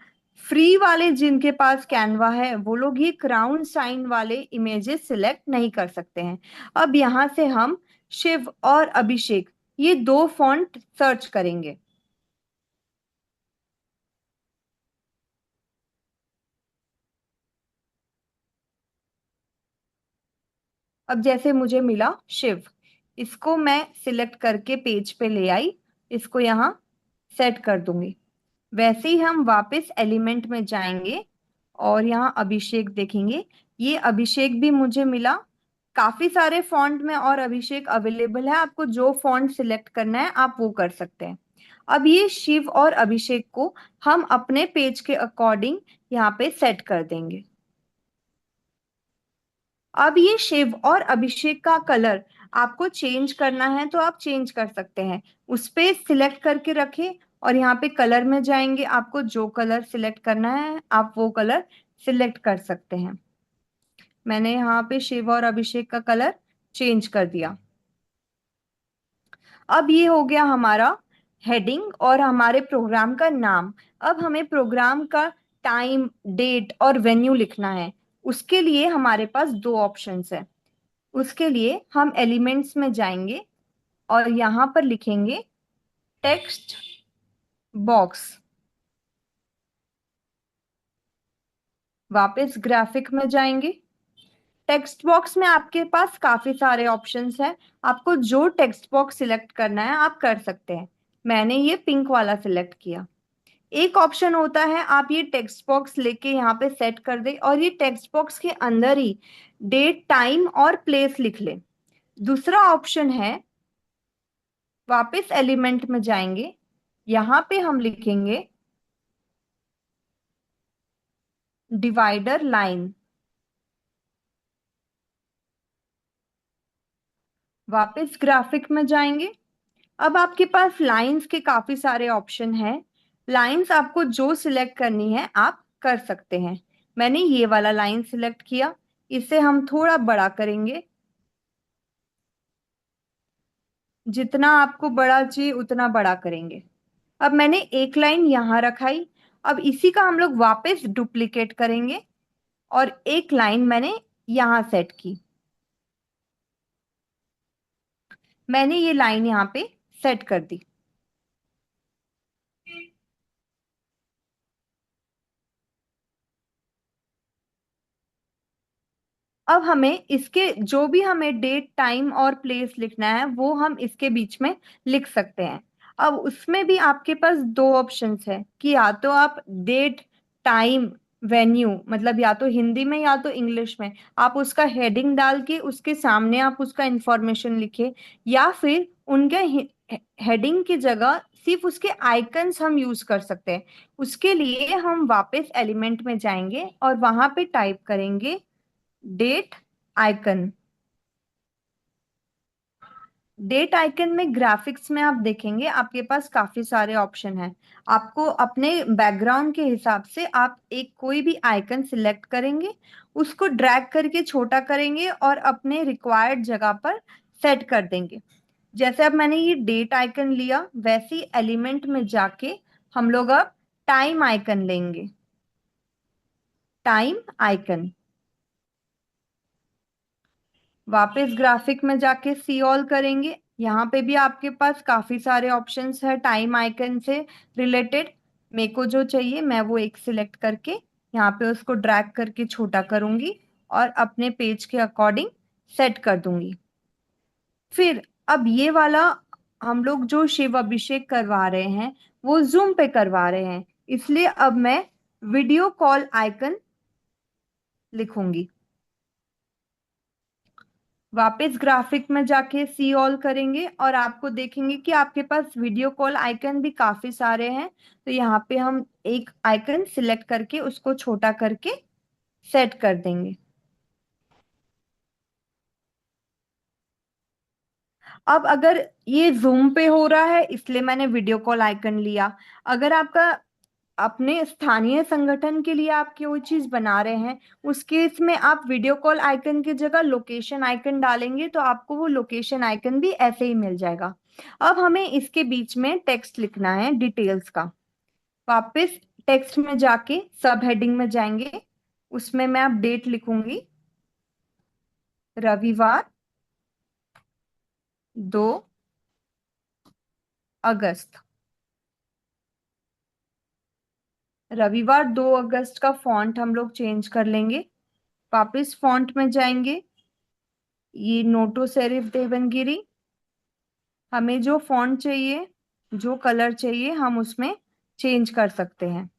फ्री वाले जिनके पास कैनवा है वो लोग ये क्राउन साइन वाले इमेजेस सिलेक्ट नहीं कर सकते हैं। अब यहाँ से हम शिव और अभिषेक ये दो फॉन्ट सर्च करेंगे। अब जैसे मुझे मिला शिव, इसको मैं सिलेक्ट करके पेज पे ले आई, इसको यहाँ सेट कर दूंगी। वैसे ही हम वापस एलिमेंट में जाएंगे और यहाँ अभिषेक देखेंगे। ये अभिषेक भी मुझे मिला, काफी सारे फॉन्ट में और अभिषेक अवेलेबल है, आपको जो फॉन्ट सिलेक्ट करना है आप वो कर सकते हैं। अब ये शिव और अभिषेक को हम अपने पेज के अकॉर्डिंग यहाँ पे सेट कर देंगे। अब ये शिव और अभिषेक का कलर आपको चेंज करना है तो आप चेंज कर सकते हैं, उस पे सिलेक्ट करके रखें और यहाँ पे कलर में जाएंगे, आपको जो कलर सिलेक्ट करना है आप वो कलर सिलेक्ट कर सकते हैं। मैंने यहाँ पे शिव और अभिषेक का कलर चेंज कर दिया। अब ये हो गया हमारा हेडिंग और हमारे प्रोग्राम का नाम। अब हमें प्रोग्राम का टाइम, डेट और वेन्यू लिखना है। उसके लिए हमारे पास दो ऑप्शंस है। उसके लिए हम एलिमेंट्स में जाएंगे और यहाँ पर लिखेंगे टेक्स्ट बॉक्स। वापस ग्राफिक में जाएंगे। टेक्स्ट बॉक्स में आपके पास काफी सारे ऑप्शंस हैं, आपको जो टेक्स्ट बॉक्स सिलेक्ट करना है आप कर सकते हैं। मैंने ये पिंक वाला सिलेक्ट किया। एक ऑप्शन होता है आप ये टेक्स्ट बॉक्स लेके यहाँ पे सेट कर दे और ये टेक्स्ट बॉक्स के अंदर ही डेट, टाइम और प्लेस लिख ले। दूसरा ऑप्शन है वापस एलिमेंट में जाएंगे, यहाँ पे हम लिखेंगे डिवाइडर लाइन। वापस ग्राफिक में जाएंगे। अब आपके पास लाइंस के काफी सारे ऑप्शन हैं, लाइंस आपको जो सिलेक्ट करनी है आप कर सकते हैं। मैंने ये वाला लाइन सिलेक्ट किया, इसे हम थोड़ा बड़ा करेंगे, जितना आपको बड़ा चाहिए उतना बड़ा करेंगे। अब मैंने एक लाइन यहाँ रखाई, अब इसी का हम लोग वापस डुप्लीकेट करेंगे और एक लाइन मैंने यहाँ सेट की। मैंने ये लाइन यहाँ पे सेट कर दी। अब हमें इसके जो भी हमें डेट, टाइम और प्लेस लिखना है वो हम इसके बीच में लिख सकते हैं। अब उसमें भी आपके पास दो ऑप्शंस है कि या तो आप डेट, टाइम, वेन्यू, मतलब या तो हिंदी में या तो इंग्लिश में आप उसका हेडिंग डाल के उसके सामने आप उसका इंफॉर्मेशन लिखे, या फिर उनके हेडिंग की जगह सिर्फ उसके आइकन्स हम यूज कर सकते हैं। उसके लिए हम वापस एलिमेंट में जाएंगे और वहां पे टाइप करेंगे डेट आइकन। डेट आइकन में ग्राफिक्स में आप देखेंगे आपके पास काफी सारे ऑप्शन हैं। आपको अपने बैकग्राउंड के हिसाब से आप एक कोई भी आइकन सिलेक्ट करेंगे, उसको ड्रैग करके छोटा करेंगे और अपने रिक्वायर्ड जगह पर सेट कर देंगे। जैसे अब मैंने ये डेट आइकन लिया वैसे ही एलिमेंट में जाके हम लोग अब टाइम आइकन लेंगे। Time icon. वापस ग्राफिक में जाके सी ऑल करेंगे। यहाँ पे भी आपके पास काफी सारे ऑप्शंस है टाइम आइकन से रिलेटेड। मेरे को जो चाहिए मैं वो एक सिलेक्ट करके यहाँ पे उसको ड्रैग करके छोटा करूंगी और अपने पेज के अकॉर्डिंग सेट कर दूंगी। फिर अब ये वाला हम लोग जो शिव अभिषेक करवा रहे हैं वो जूम पे करवा रहे हैं, इसलिए अब मैं वीडियो कॉल आइकन लिखूंगी। वापस ग्राफिक में जाके सी ऑल करेंगे और आपको देखेंगे कि आपके पास वीडियो कॉल आइकन भी काफी सारे हैं। तो यहाँ पे हम एक आइकन सिलेक्ट करके उसको छोटा करके सेट कर देंगे। अब अगर ये जूम पे हो रहा है इसलिए मैंने वीडियो कॉल आइकन लिया। अगर आपका अपने स्थानीय संगठन के लिए आप कोई चीज बना रहे हैं उस केस में आप वीडियो कॉल आइकन की जगह लोकेशन आइकन डालेंगे तो आपको वो लोकेशन आइकन भी ऐसे ही मिल जाएगा। अब हमें इसके बीच में टेक्स्ट लिखना है डिटेल्स का। वापस टेक्स्ट में जाके सब हेडिंग में जाएंगे, उसमें मैं अब डेट लिखूंगी रविवार 2 अगस्त। रविवार 2 अगस्त का फॉन्ट हम लोग चेंज कर लेंगे। वापस फॉन्ट में जाएंगे, ये नोटो सेरिफ देवनगिरी। हमें जो फॉन्ट चाहिए जो कलर चाहिए हम उसमें चेंज कर सकते हैं।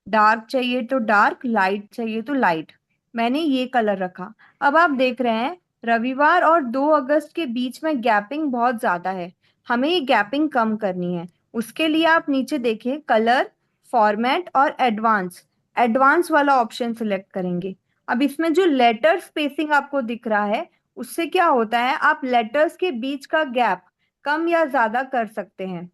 डार्क चाहिए तो डार्क, लाइट चाहिए तो लाइट। मैंने ये कलर रखा। अब आप देख रहे हैं रविवार और 2 अगस्त के बीच में गैपिंग बहुत ज्यादा है, हमें ये गैपिंग कम करनी है। उसके लिए आप नीचे देखिए कलर, फॉर्मेट और एडवांस, एडवांस वाला ऑप्शन सिलेक्ट करेंगे। अब इसमें जो लेटर स्पेसिंग आपको दिख रहा है उससे क्या होता है, आप लेटर्स के बीच का गैप कम या ज्यादा कर सकते हैं।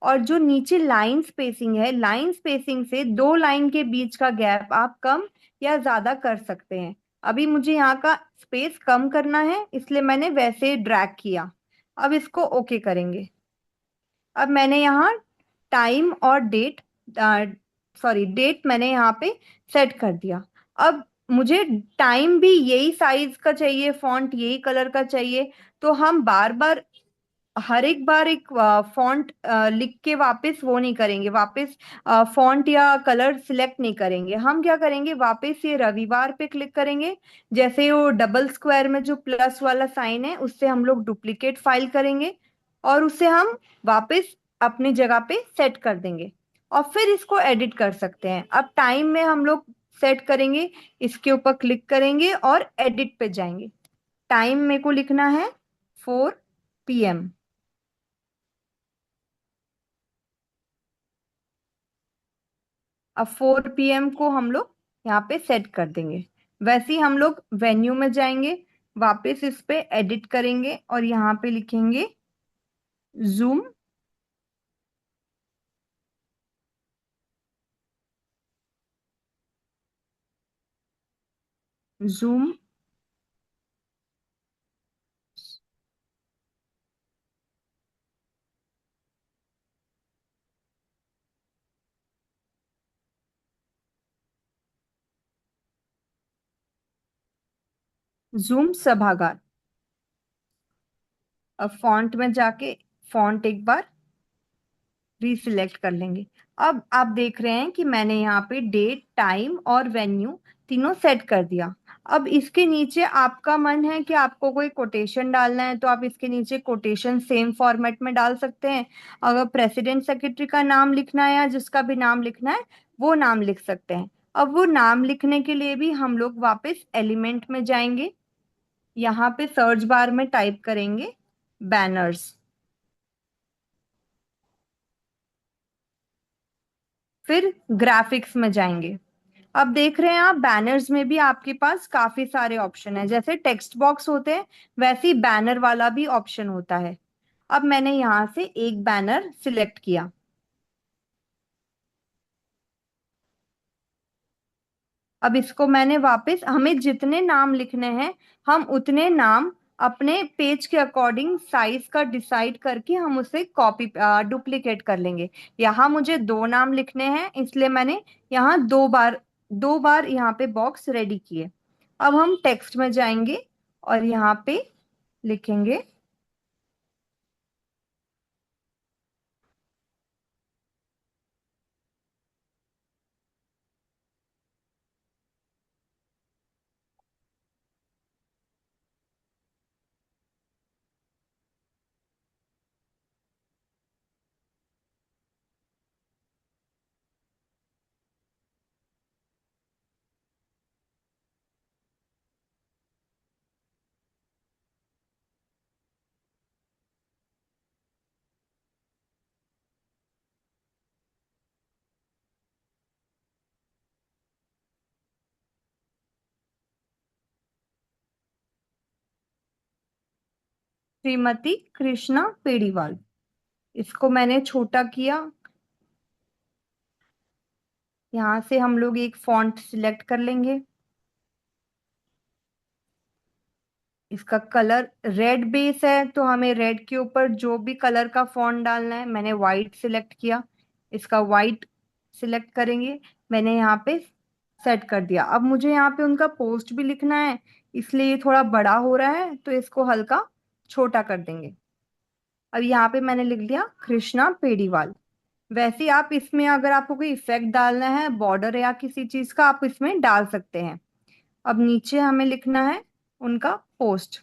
और जो नीचे लाइन स्पेसिंग है, लाइन स्पेसिंग से 2 लाइन के बीच का गैप आप कम या ज्यादा कर सकते हैं। अभी मुझे यहाँ का स्पेस कम करना है इसलिए मैंने वैसे ड्रैग किया। अब इसको ओके करेंगे। अब मैंने यहाँ टाइम और डेट, सॉरी डेट मैंने यहाँ पे सेट कर दिया। अब मुझे टाइम भी यही साइज का चाहिए, फॉन्ट यही कलर का चाहिए। तो हम बार बार हर एक बार एक फॉन्ट लिख के वापस वो नहीं करेंगे, वापस फॉन्ट या कलर सिलेक्ट नहीं करेंगे। हम क्या करेंगे, वापस ये रविवार पे क्लिक करेंगे। जैसे वो डबल स्क्वायर में जो प्लस वाला साइन है उससे हम लोग डुप्लीकेट फाइल करेंगे और उसे हम वापस अपनी जगह पे सेट कर देंगे और फिर इसको एडिट कर सकते हैं। अब टाइम में हम लोग सेट करेंगे, इसके ऊपर क्लिक करेंगे और एडिट पे जाएंगे। टाइम मेरे को लिखना है 4 PM। अब 4 PM को हम लोग यहाँ पे सेट कर देंगे। वैसे ही हम लोग वेन्यू में जाएंगे, वापस इस पे एडिट करेंगे और यहाँ पे लिखेंगे जूम। जूम जूम सभागार। अब फॉन्ट में जाके फॉन्ट एक बार रीसिलेक्ट कर लेंगे। अब आप देख रहे हैं कि मैंने यहाँ पे डेट, टाइम और वेन्यू तीनों सेट कर दिया। अब इसके नीचे आपका मन है कि आपको कोई कोटेशन डालना है तो आप इसके नीचे कोटेशन सेम फॉर्मेट में डाल सकते हैं। अगर प्रेसिडेंट सेक्रेटरी का नाम लिखना है या जिसका भी नाम लिखना है वो नाम लिख सकते हैं। अब वो नाम लिखने के लिए भी हम लोग वापस एलिमेंट में जाएंगे, यहाँ पे सर्च बार में टाइप करेंगे बैनर्स। फिर ग्राफिक्स में जाएंगे। अब देख रहे हैं आप बैनर्स में भी आपके पास काफी सारे ऑप्शन है, जैसे टेक्स्ट बॉक्स होते हैं वैसे ही बैनर वाला भी ऑप्शन होता है। अब मैंने यहां से एक बैनर सिलेक्ट किया। अब इसको मैंने वापस, हमें जितने नाम लिखने हैं हम उतने नाम अपने पेज के अकॉर्डिंग साइज का डिसाइड करके हम उसे कॉपी डुप्लीकेट कर लेंगे। यहाँ मुझे 2 नाम लिखने हैं इसलिए मैंने यहाँ 2 बार 2 बार यहाँ पे बॉक्स रेडी किए। अब हम टेक्स्ट में जाएंगे और यहाँ पे लिखेंगे श्रीमती कृष्णा पेड़ीवाल। इसको मैंने छोटा किया। यहाँ से हम लोग एक फॉन्ट सिलेक्ट कर लेंगे। इसका कलर रेड बेस है तो हमें रेड के ऊपर जो भी कलर का फॉन्ट डालना है, मैंने व्हाइट सिलेक्ट किया। इसका व्हाइट सिलेक्ट करेंगे। मैंने यहाँ पे सेट कर दिया। अब मुझे यहाँ पे उनका पोस्ट भी लिखना है, इसलिए ये थोड़ा बड़ा हो रहा है तो इसको हल्का छोटा कर देंगे। अब यहाँ पे मैंने लिख दिया कृष्णा पेड़ीवाल। वैसे ही आप इसमें अगर आपको कोई इफेक्ट डालना है बॉर्डर या किसी चीज का, आप इसमें डाल सकते हैं। अब नीचे हमें लिखना है उनका पोस्ट।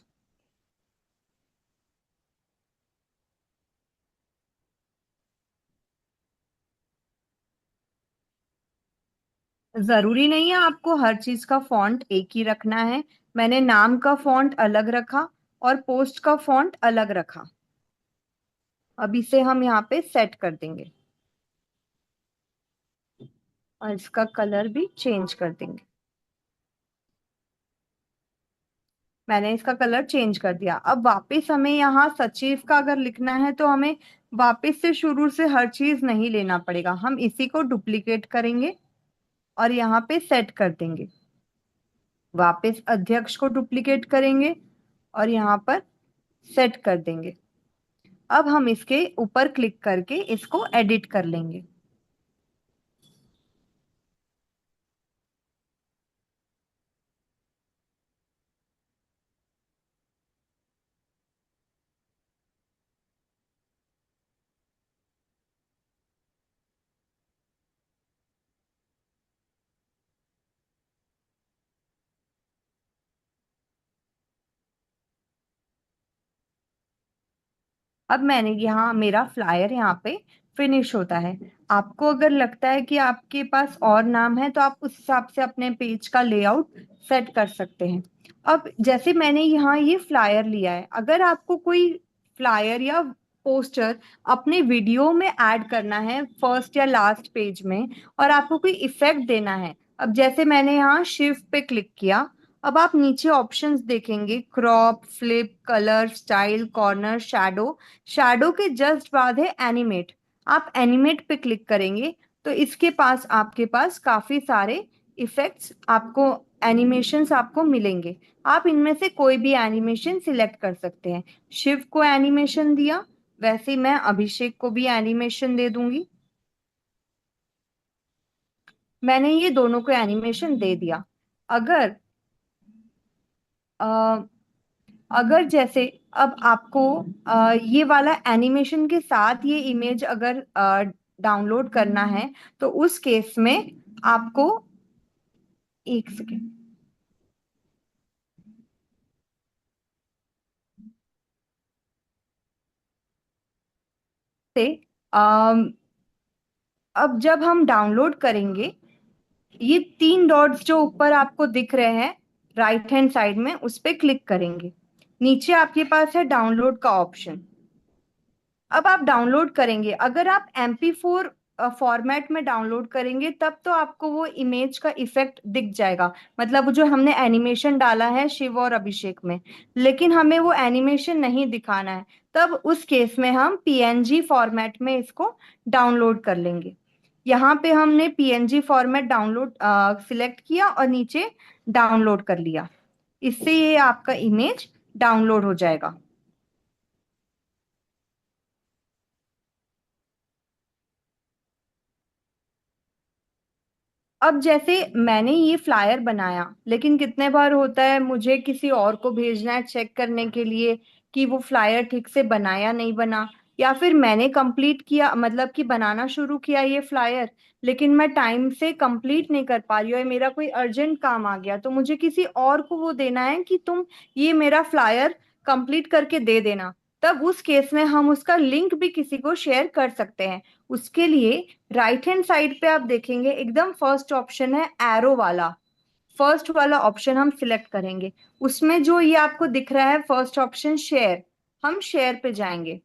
जरूरी नहीं है आपको हर चीज का फॉन्ट एक ही रखना है। मैंने नाम का फॉन्ट अलग रखा और पोस्ट का फॉन्ट अलग रखा। अब इसे हम यहाँ पे सेट कर देंगे और इसका कलर भी चेंज कर देंगे। मैंने इसका कलर चेंज कर दिया। अब वापस हमें यहाँ सचिव का अगर लिखना है तो हमें वापस से शुरू से हर चीज नहीं लेना पड़ेगा। हम इसी को डुप्लीकेट करेंगे और यहाँ पे सेट कर देंगे। वापस अध्यक्ष को डुप्लीकेट करेंगे और यहाँ पर सेट कर देंगे। अब हम इसके ऊपर क्लिक करके इसको एडिट कर लेंगे। अब मैंने यहाँ मेरा फ्लायर यहाँ पे फिनिश होता है। आपको अगर लगता है कि आपके पास और नाम है तो आप उस हिसाब से अपने पेज का लेआउट सेट कर सकते हैं। अब जैसे मैंने यहाँ ये फ्लायर लिया है, अगर आपको कोई फ्लायर या पोस्टर अपने वीडियो में ऐड करना है फर्स्ट या लास्ट पेज में और आपको कोई इफेक्ट देना है, अब जैसे मैंने यहाँ शिफ्ट पे क्लिक किया। अब आप नीचे ऑप्शंस देखेंगे, crop, flip, colour, style, corner, shadow. Shadow के जस्ट बाद है एनिमेट। आप एनिमेट पे क्लिक करेंगे तो इसके पास आपके पास काफी सारे इफेक्ट्स आपको, एनिमेशंस आपको मिलेंगे। आप इनमें से कोई भी एनिमेशन सिलेक्ट कर सकते हैं। शिव को एनिमेशन दिया, वैसे ही मैं अभिषेक को भी एनिमेशन दे दूंगी। मैंने ये दोनों को एनिमेशन दे दिया। अगर अ, अगर जैसे अब आपको ये वाला एनिमेशन के साथ ये इमेज अगर डाउनलोड करना है तो उस केस में आपको, एक सेकेंड, से अम, अब जब हम डाउनलोड करेंगे, ये 3 डॉट्स जो ऊपर आपको दिख रहे हैं राइट हैंड साइड में, उस पे क्लिक करेंगे। नीचे आपके पास है डाउनलोड का ऑप्शन। अब आप डाउनलोड करेंगे, अगर आप MP4 फॉर्मेट में डाउनलोड करेंगे तब तो आपको वो इमेज का इफेक्ट दिख जाएगा, मतलब जो हमने एनिमेशन डाला है शिव और अभिषेक में। लेकिन हमें वो एनिमेशन नहीं दिखाना है, तब उस केस में हम PNG फॉर्मेट में इसको डाउनलोड कर लेंगे। यहाँ पे हमने PNG फॉर्मेट डाउनलोड सिलेक्ट किया और नीचे डाउनलोड कर लिया। इससे ये आपका इमेज डाउनलोड हो जाएगा। अब जैसे मैंने ये फ्लायर बनाया, लेकिन कितने बार होता है मुझे किसी और को भेजना है चेक करने के लिए कि वो फ्लायर ठीक से बना या नहीं बना, या फिर मैंने कंप्लीट किया, मतलब कि बनाना शुरू किया ये फ्लायर, लेकिन मैं टाइम से कंप्लीट नहीं कर पा रही हूँ, या मेरा कोई अर्जेंट काम आ गया तो मुझे किसी और को वो देना है कि तुम ये मेरा फ्लायर कंप्लीट करके दे देना। तब उस केस में हम उसका लिंक भी किसी को शेयर कर सकते हैं। उसके लिए राइट हैंड साइड पे आप देखेंगे एकदम फर्स्ट ऑप्शन है एरो वाला, फर्स्ट वाला ऑप्शन हम सिलेक्ट करेंगे। उसमें जो ये आपको दिख रहा है फर्स्ट ऑप्शन शेयर, हम शेयर पे जाएंगे।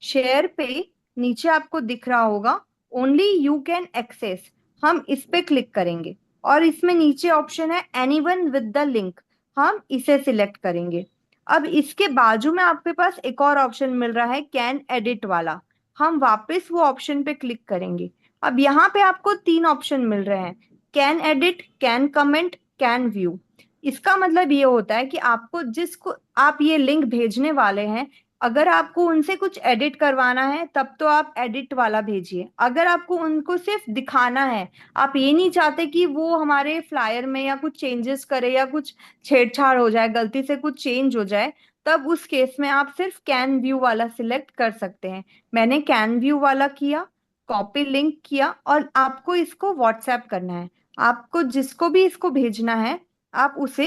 शेयर पे नीचे आपको दिख रहा होगा ओनली यू कैन एक्सेस, हम इस पे क्लिक करेंगे और इसमें नीचे ऑप्शन है एनीवन विद द लिंक, हम इसे सिलेक्ट करेंगे। अब इसके बाजू में आपके पास एक और ऑप्शन मिल रहा है कैन एडिट वाला, हम वापस वो ऑप्शन पे क्लिक करेंगे। अब यहाँ पे आपको तीन ऑप्शन मिल रहे हैं, can edit, can comment, can view. इसका मतलब ये होता है कि आपको जिसको आप ये लिंक भेजने वाले हैं, अगर आपको उनसे कुछ एडिट करवाना है तब तो आप एडिट वाला भेजिए। अगर आपको उनको सिर्फ दिखाना है, आप ये नहीं चाहते कि वो हमारे फ्लायर में या कुछ चेंजेस करे या कुछ छेड़छाड़ हो जाए, गलती से कुछ चेंज हो जाए, तब उस केस में आप सिर्फ कैन व्यू वाला सिलेक्ट कर सकते हैं। मैंने कैन व्यू वाला किया, कॉपी लिंक किया, और आपको इसको व्हाट्सएप करना है। आपको जिसको भी इसको भेजना है आप उसे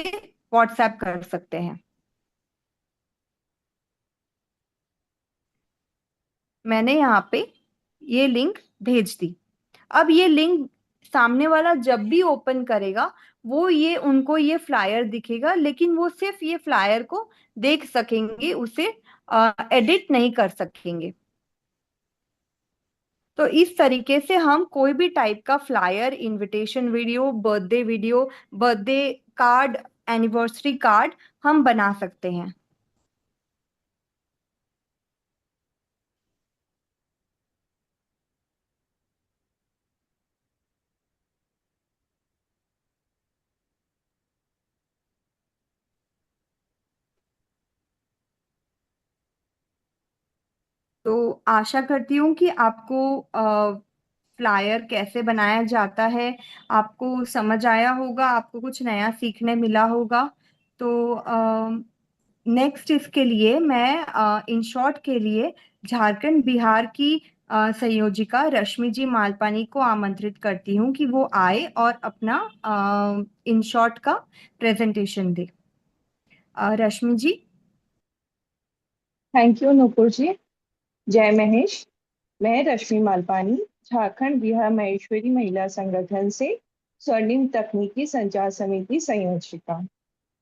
व्हाट्सएप कर सकते हैं। मैंने यहाँ पे ये लिंक भेज दी। अब ये लिंक सामने वाला जब भी ओपन करेगा वो ये उनको ये फ्लायर दिखेगा, लेकिन वो सिर्फ ये फ्लायर को देख सकेंगे, उसे एडिट नहीं कर सकेंगे। तो इस तरीके से हम कोई भी टाइप का flyer, invitation video, birthday card, anniversary card हम बना सकते हैं। तो आशा करती हूँ कि आपको फ्लायर कैसे बनाया जाता है आपको समझ आया होगा, आपको कुछ नया सीखने मिला होगा। तो नेक्स्ट इसके लिए मैं इन शॉर्ट के लिए झारखंड बिहार की संयोजिका रश्मि जी मालपानी को आमंत्रित करती हूँ कि वो आए और अपना इन शॉर्ट का प्रेजेंटेशन दे। रश्मि जी। Thank you Nupur ji. जय महेश। मैं रश्मि मालपानी, झारखंड बिहार महेश्वरी महिला संगठन से स्वर्णिम तकनीकी संचार समिति संयोजिका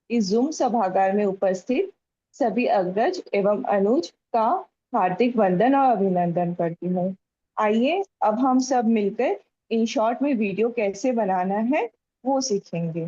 इस जूम सभागार में उपस्थित सभी अग्रज एवं अनुज का हार्दिक वंदन और अभिनंदन करती हूँ। आइए अब हम सब मिलकर इन शॉर्ट में वीडियो कैसे बनाना है वो सीखेंगे।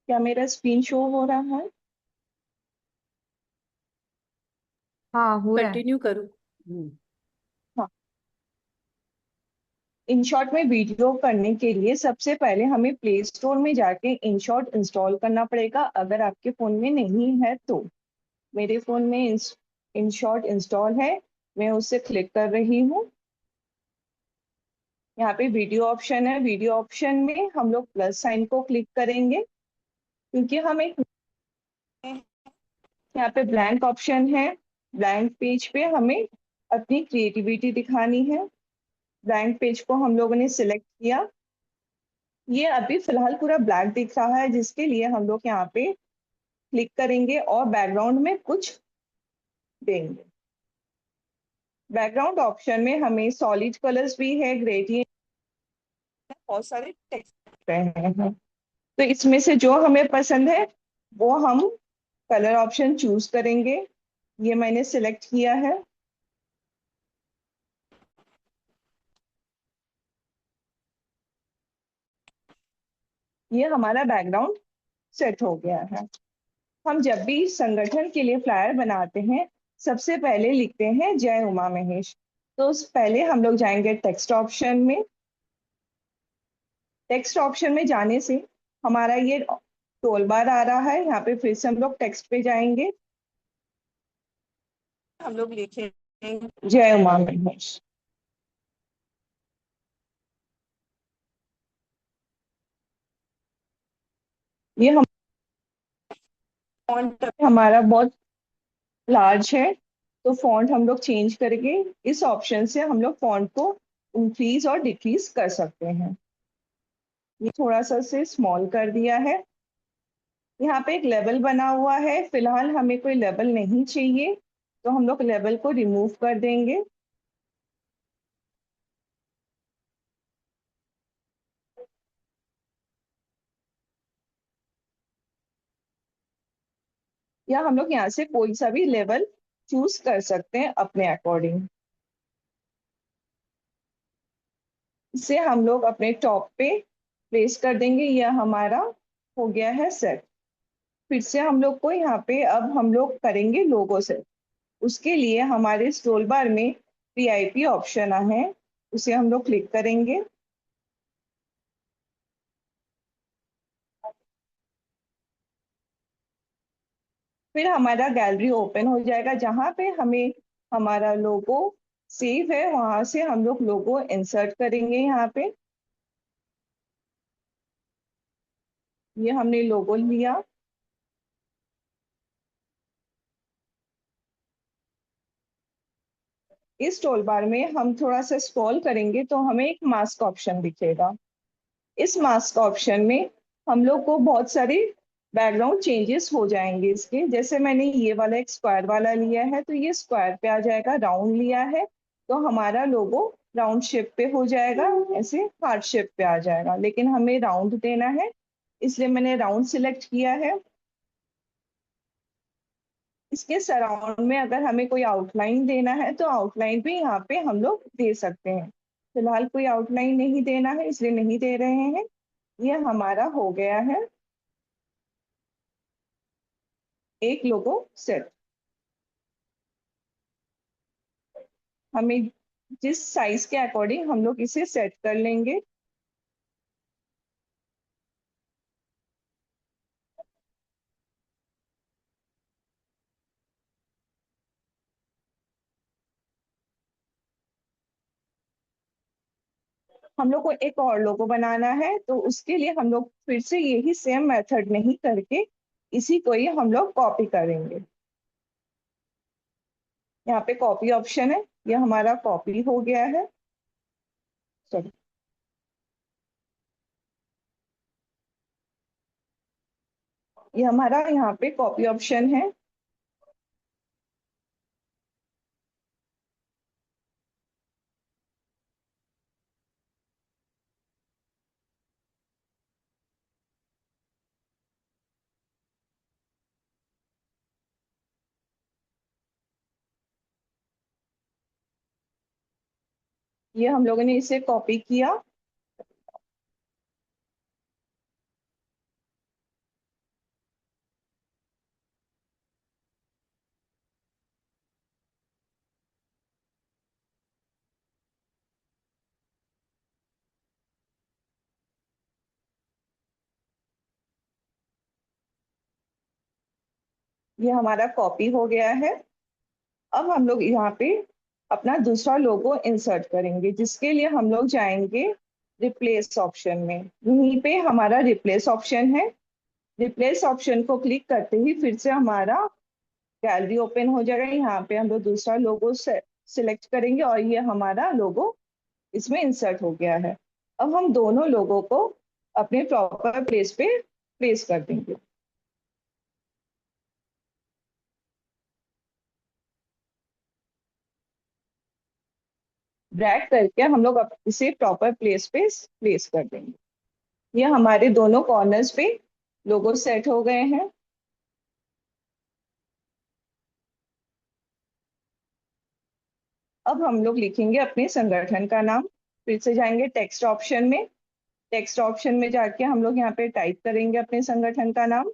क्या मेरा स्क्रीन शो हो रहा है? हाँ, हो रहा है। कंटिन्यू करो। हाँ। इनशॉट में वीडियो करने के लिए सबसे पहले हमें प्ले स्टोर में जाके इनशॉट इंस्टॉल करना पड़ेगा, अगर आपके फ़ोन में नहीं है तो। मेरे फ़ोन में इनशॉट इंस्टॉल है, मैं उससे क्लिक कर रही हूँ। यहाँ पे वीडियो ऑप्शन है, वीडियो ऑप्शन में हम लोग प्लस साइन को क्लिक करेंगे क्योंकि हम एक यहाँ पे ब्लैंक ऑप्शन है। ब्लैंक पेज पे हमें अपनी क्रिएटिविटी दिखानी है। ब्लैंक पेज को हम लोगों ने सिलेक्ट किया। ये अभी फिलहाल पूरा ब्लैक दिख रहा है, जिसके लिए हम लोग यहाँ पे क्लिक करेंगे और बैकग्राउंड में कुछ देंगे। बैकग्राउंड ऑप्शन में हमें सॉलिड कलर्स भी है, ग्रेडियंट, बहुत सारे टेक्स्ट दिख रहे हैं। तो इसमें से जो हमें पसंद है वो हम कलर ऑप्शन चूज करेंगे। ये मैंने सिलेक्ट किया है। ये हमारा बैकग्राउंड सेट हो गया है। हम जब भी संगठन के लिए फ्लायर बनाते हैं सबसे पहले लिखते हैं जय उमा महेश। तो पहले हम लोग जाएंगे टेक्स्ट ऑप्शन में। टेक्स्ट ऑप्शन में जाने से हमारा ये टोल बार आ रहा है, यहाँ पे फिर से हम लोग टेक्स्ट पे जाएंगे। हम लोग लिखेंगे जय उमा महेश। ये हम फॉन्ट हमारा बहुत लार्ज है, तो फॉन्ट हम लोग चेंज करके इस ऑप्शन से हम लोग फॉन्ट को इंक्रीज और डिक्रीज कर सकते हैं। ये थोड़ा सा से स्मॉल कर दिया है। यहाँ पे एक लेवल बना हुआ है, फिलहाल हमें कोई लेवल नहीं चाहिए, तो हम लोग लेवल को रिमूव कर देंगे। या हम लोग यहाँ से कोई सा भी लेवल चूज कर सकते हैं अपने अकॉर्डिंग। इसे हम लोग अपने टॉप पे प्लेस कर देंगे। यह हमारा हो गया है सेट। फिर से हम लोग को यहाँ पे अब हम लोग करेंगे लोगो सेट। उसके लिए हमारे स्क्रोल बार में वीआईपी ऑप्शन है, उसे हम लोग क्लिक करेंगे। फिर हमारा गैलरी ओपन हो जाएगा, जहाँ पे हमें हमारा लोगो सेव है, वहां से हम लोग लोगो इंसर्ट करेंगे। यहाँ पे ये हमने लोगो लिया। इस टोल बार में हम थोड़ा सा स्क्रॉल करेंगे तो हमें एक मास्क ऑप्शन दिखेगा। इस मास्क ऑप्शन में हम लोग को बहुत सारे बैकग्राउंड चेंजेस हो जाएंगे इसके। जैसे मैंने ये वाला एक स्क्वायर वाला लिया है, तो ये स्क्वायर पे आ जाएगा। राउंड लिया है तो हमारा लोगो राउंड शेप पे हो जाएगा, ऐसे हार्ट शेप पे आ जाएगा। लेकिन हमें राउंड देना है, इसलिए मैंने राउंड सिलेक्ट किया है। इसके सराउंड में अगर हमें कोई आउटलाइन देना है तो आउटलाइन भी यहाँ पे हम लोग दे सकते हैं। फिलहाल कोई आउटलाइन नहीं देना है, इसलिए नहीं दे रहे हैं। ये हमारा हो गया है एक लोगो सेट। हमें जिस साइज के अकॉर्डिंग हम लोग इसे सेट कर लेंगे। हम लोग को एक और लोगो बनाना है, तो उसके लिए हम लोग फिर से यही सेम मेथड नहीं करके इसी को ही हम लोग कॉपी करेंगे। यहाँ पे कॉपी ऑप्शन है, ये हमारा कॉपी हो गया है। सॉरी, ये हमारा यहाँ पे कॉपी ऑप्शन है। ये हम लोगों ने इसे कॉपी किया। ये हमारा कॉपी हो गया है। अब हम लोग यहाँ पे अपना दूसरा लोगो इंसर्ट करेंगे, जिसके लिए हम लोग जाएंगे रिप्लेस ऑप्शन में। यहीं पे हमारा रिप्लेस ऑप्शन है। रिप्लेस ऑप्शन को क्लिक करते ही फिर से हमारा गैलरी ओपन हो जाएगा। यहाँ पे हम लोग दूसरा लोगो सिलेक्ट करेंगे और ये हमारा लोगो इसमें इंसर्ट हो गया है। अब हम दोनों लोगों को अपने प्रॉपर प्लेस पे प्लेस कर देंगे। ड्रैग करके हम लोग इसे प्रॉपर प्लेस पे प्लेस कर देंगे। ये हमारे दोनों कॉर्नर्स पे लोगो सेट हो गए हैं। अब हम लोग लिखेंगे अपने संगठन का नाम। फिर से जाएंगे टेक्स्ट ऑप्शन में। टेक्स्ट ऑप्शन में जाके हम लोग यहाँ पे टाइप करेंगे अपने संगठन का नाम।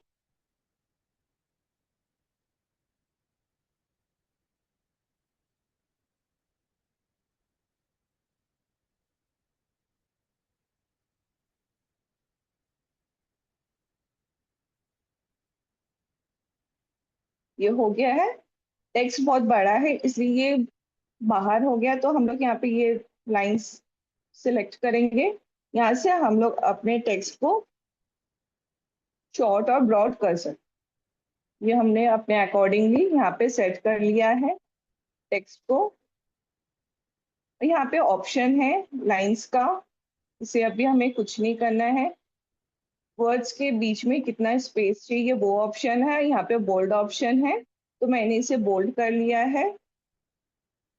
ये हो गया है। टेक्स्ट बहुत बड़ा है इसलिए ये बाहर हो गया, तो हम लोग यहाँ पे ये लाइंस सिलेक्ट करेंगे। यहाँ से हम लोग अपने टेक्स्ट को शॉर्ट और ब्रॉड कर सकते। ये हमने अपने अकॉर्डिंगली यहाँ पे सेट कर लिया है टेक्स्ट को। यहाँ पे ऑप्शन है लाइंस का, इसे अभी हमें कुछ नहीं करना है। वर्ड्स के बीच में कितना स्पेस चाहिए वो ऑप्शन है। यहाँ पे बोल्ड ऑप्शन है, तो मैंने इसे बोल्ड कर लिया है।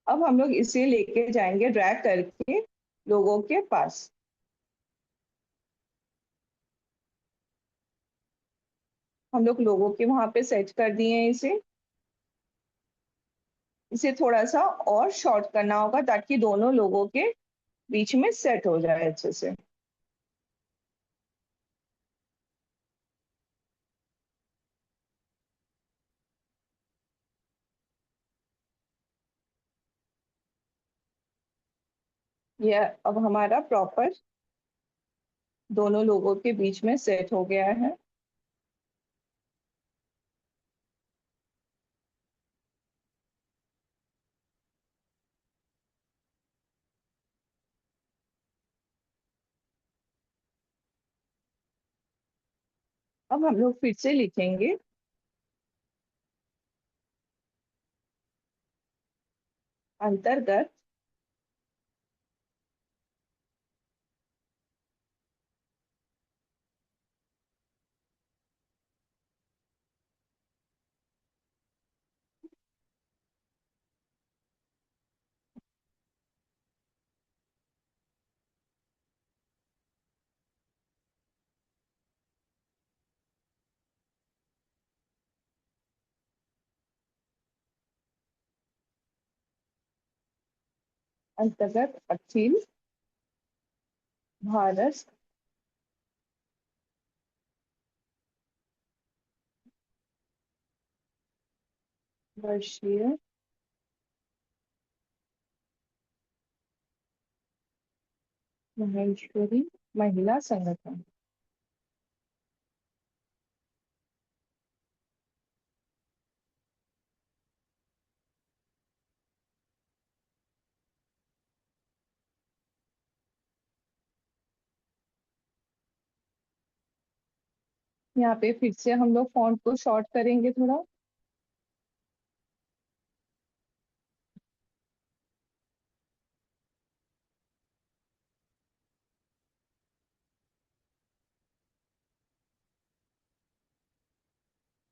अब हम लोग इसे लेके जाएंगे ड्रैग करके लोगों के पास। हम लोग लोगों के वहां पे सेट कर दिए हैं इसे। इसे थोड़ा सा और शॉर्ट करना होगा ताकि दोनों लोगों के बीच में सेट हो जाए अच्छे से। ये अब हमारा प्रॉपर दोनों लोगों के बीच में सेट हो गया है। अब हम लोग फिर से लिखेंगे अंतर्गत अंतर्गत अखिल भारत वर्षीय महेश्वरी महिला संगठन। यहाँ पे फिर से हम लोग फॉन्ट को शॉर्ट करेंगे थोड़ा।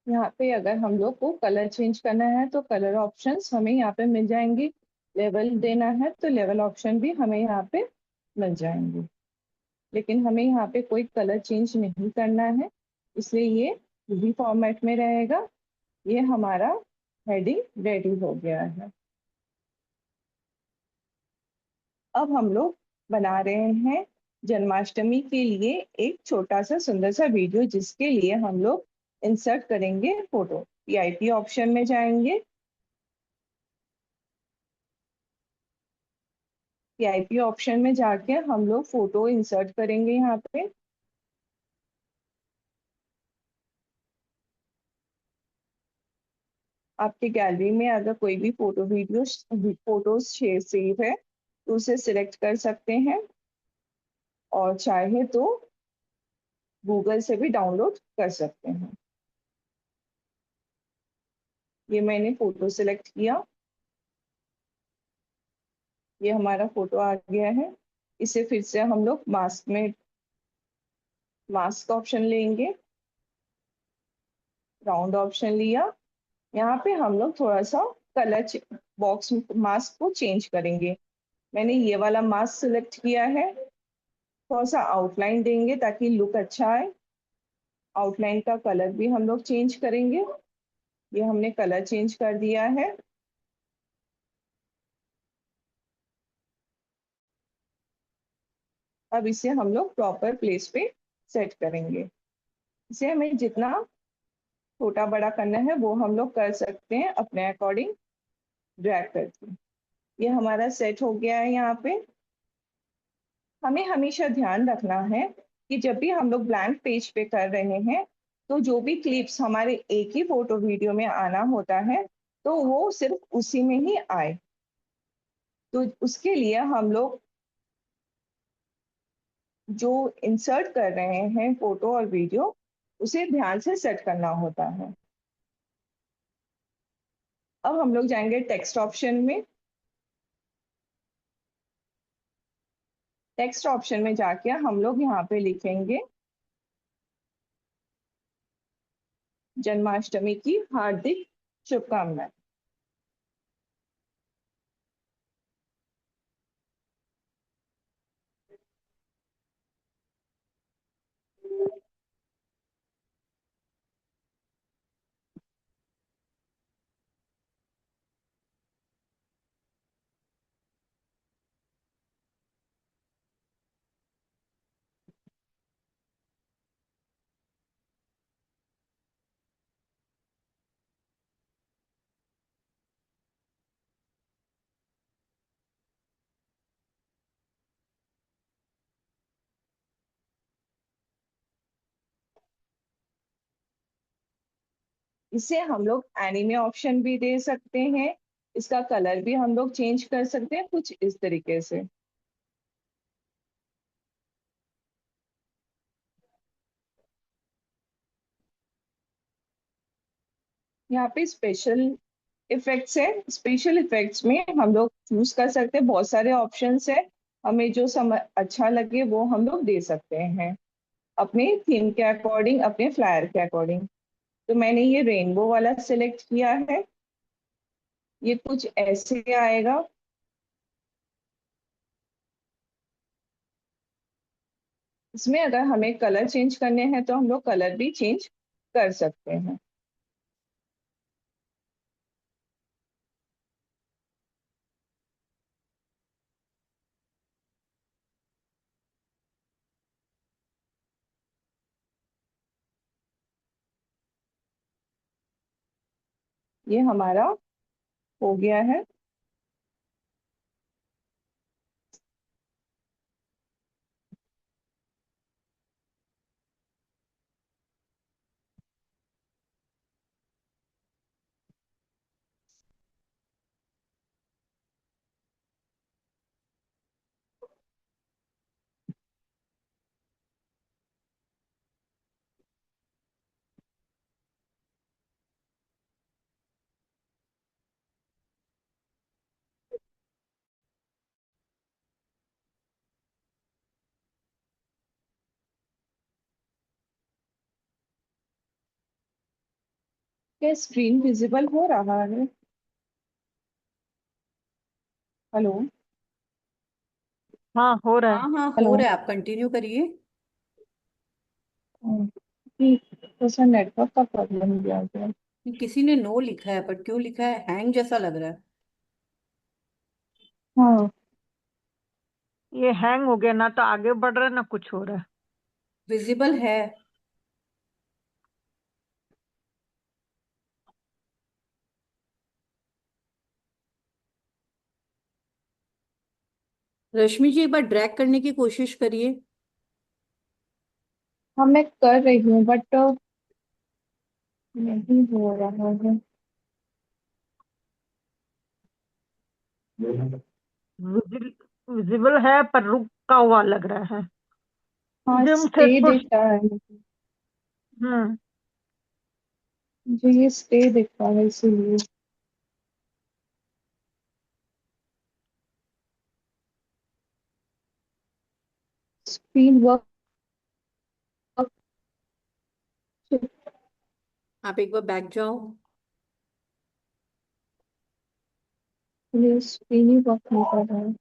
यहाँ पे अगर हम लोग को कलर चेंज करना है तो कलर ऑप्शंस हमें यहाँ पे मिल जाएंगे। लेवल देना है तो लेवल ऑप्शन भी हमें यहाँ पे मिल जाएंगे। लेकिन हमें यहाँ पे कोई कलर चेंज नहीं करना है, इसलिए ये भी फॉर्मेट में रहेगा। ये हमारा हेडिंग रेडी हो गया है। अब हम लोग बना रहे हैं जन्माष्टमी के लिए एक छोटा सा सुंदर सा वीडियो, जिसके लिए हम लोग इंसर्ट करेंगे फोटो। पीआईपी ऑप्शन में जाएंगे। पीआईपी ऑप्शन में जाके हम लोग फोटो इंसर्ट करेंगे यहाँ पे। आपके गैलरी में अगर कोई भी फोटोज सेव है तो उसे सिलेक्ट कर सकते हैं, और चाहे तो गूगल से भी डाउनलोड कर सकते हैं। ये मैंने फोटो सिलेक्ट किया, ये हमारा फोटो आ गया है। इसे फिर से हम लोग मास्क ऑप्शन लेंगे, राउंड ऑप्शन लिया। यहाँ पे हम लोग थोड़ा सा कलर बॉक्स मास्क को चेंज करेंगे। मैंने ये वाला मास्क सिलेक्ट किया है। थोड़ा सा आउटलाइन देंगे ताकि लुक अच्छा आए। आउटलाइन का कलर भी हम लोग चेंज करेंगे। ये हमने कलर चेंज कर दिया है। अब इसे हम लोग प्रॉपर प्लेस पे सेट करेंगे। इसे हमें जितना छोटा बड़ा करना है वो हम लोग कर सकते हैं अपने अकॉर्डिंग ड्रैग करके। ये हमारा सेट हो गया है। यहाँ पे हमें हमेशा ध्यान रखना है कि जब भी हम लोग ब्लैंक पेज पे कर रहे हैं तो जो भी क्लिप्स हमारे एक ही फोटो वीडियो में आना होता है तो वो सिर्फ उसी में ही आए। तो उसके लिए हम लोग जो इंसर्ट कर रहे हैं फोटो और वीडियो, उसे ध्यान से सेट करना होता है। अब हम लोग जाएंगे टेक्स्ट ऑप्शन में। टेक्स्ट ऑप्शन में जाके हम लोग यहाँ पे लिखेंगे जन्माष्टमी की हार्दिक शुभकामनाएं। इसे हम लोग एनीमे ऑप्शन भी दे सकते हैं, इसका कलर भी हम लोग चेंज कर सकते हैं कुछ इस तरीके से। यहाँ पे स्पेशल इफेक्ट्स है। स्पेशल इफेक्ट्स में हम लोग चूज कर सकते हैं, बहुत सारे ऑप्शंस है। हमें जो अच्छा लगे वो हम लोग दे सकते हैं अपने थीम के अकॉर्डिंग, अपने फ्लायर के अकॉर्डिंग। तो मैंने ये रेनबो वाला सिलेक्ट किया है। ये कुछ ऐसे आएगा। इसमें अगर हमें कलर चेंज करने हैं तो हम लोग कलर भी चेंज कर सकते हैं। ये हमारा हो गया है। क्या स्क्रीन विजिबल हो रहा है? हेलो। हाँ, हो रहा हाँ है। हाँ, हो हेलो। रहा है, आप कंटिन्यू करिए। थोड़ा नेटवर्क का प्रॉब्लम भी आ गया। किसी ने नो लिखा है, पर क्यों लिखा है, हैंग जैसा लग रहा है। हाँ। ये हैंग हो गया, ना तो आगे बढ़ रहा है ना कुछ हो रहा है। विजिबल है। रश्मि जी, एक बार ड्रैग करने की कोशिश करिए। हाँ, मैं कर रही हूँ बट नहीं हो रहा है। विजिबल है पर रुका हुआ लग रहा है। हाँ, जिम से स्टे पुश। दिख रहा है मुझे। हम्म। मुझे ये स्टे दिख रहा है इसीलिए। Screen work. आप एक बार बैक जाओ। स्क्रीन ही वर्क नहीं कर रहा है।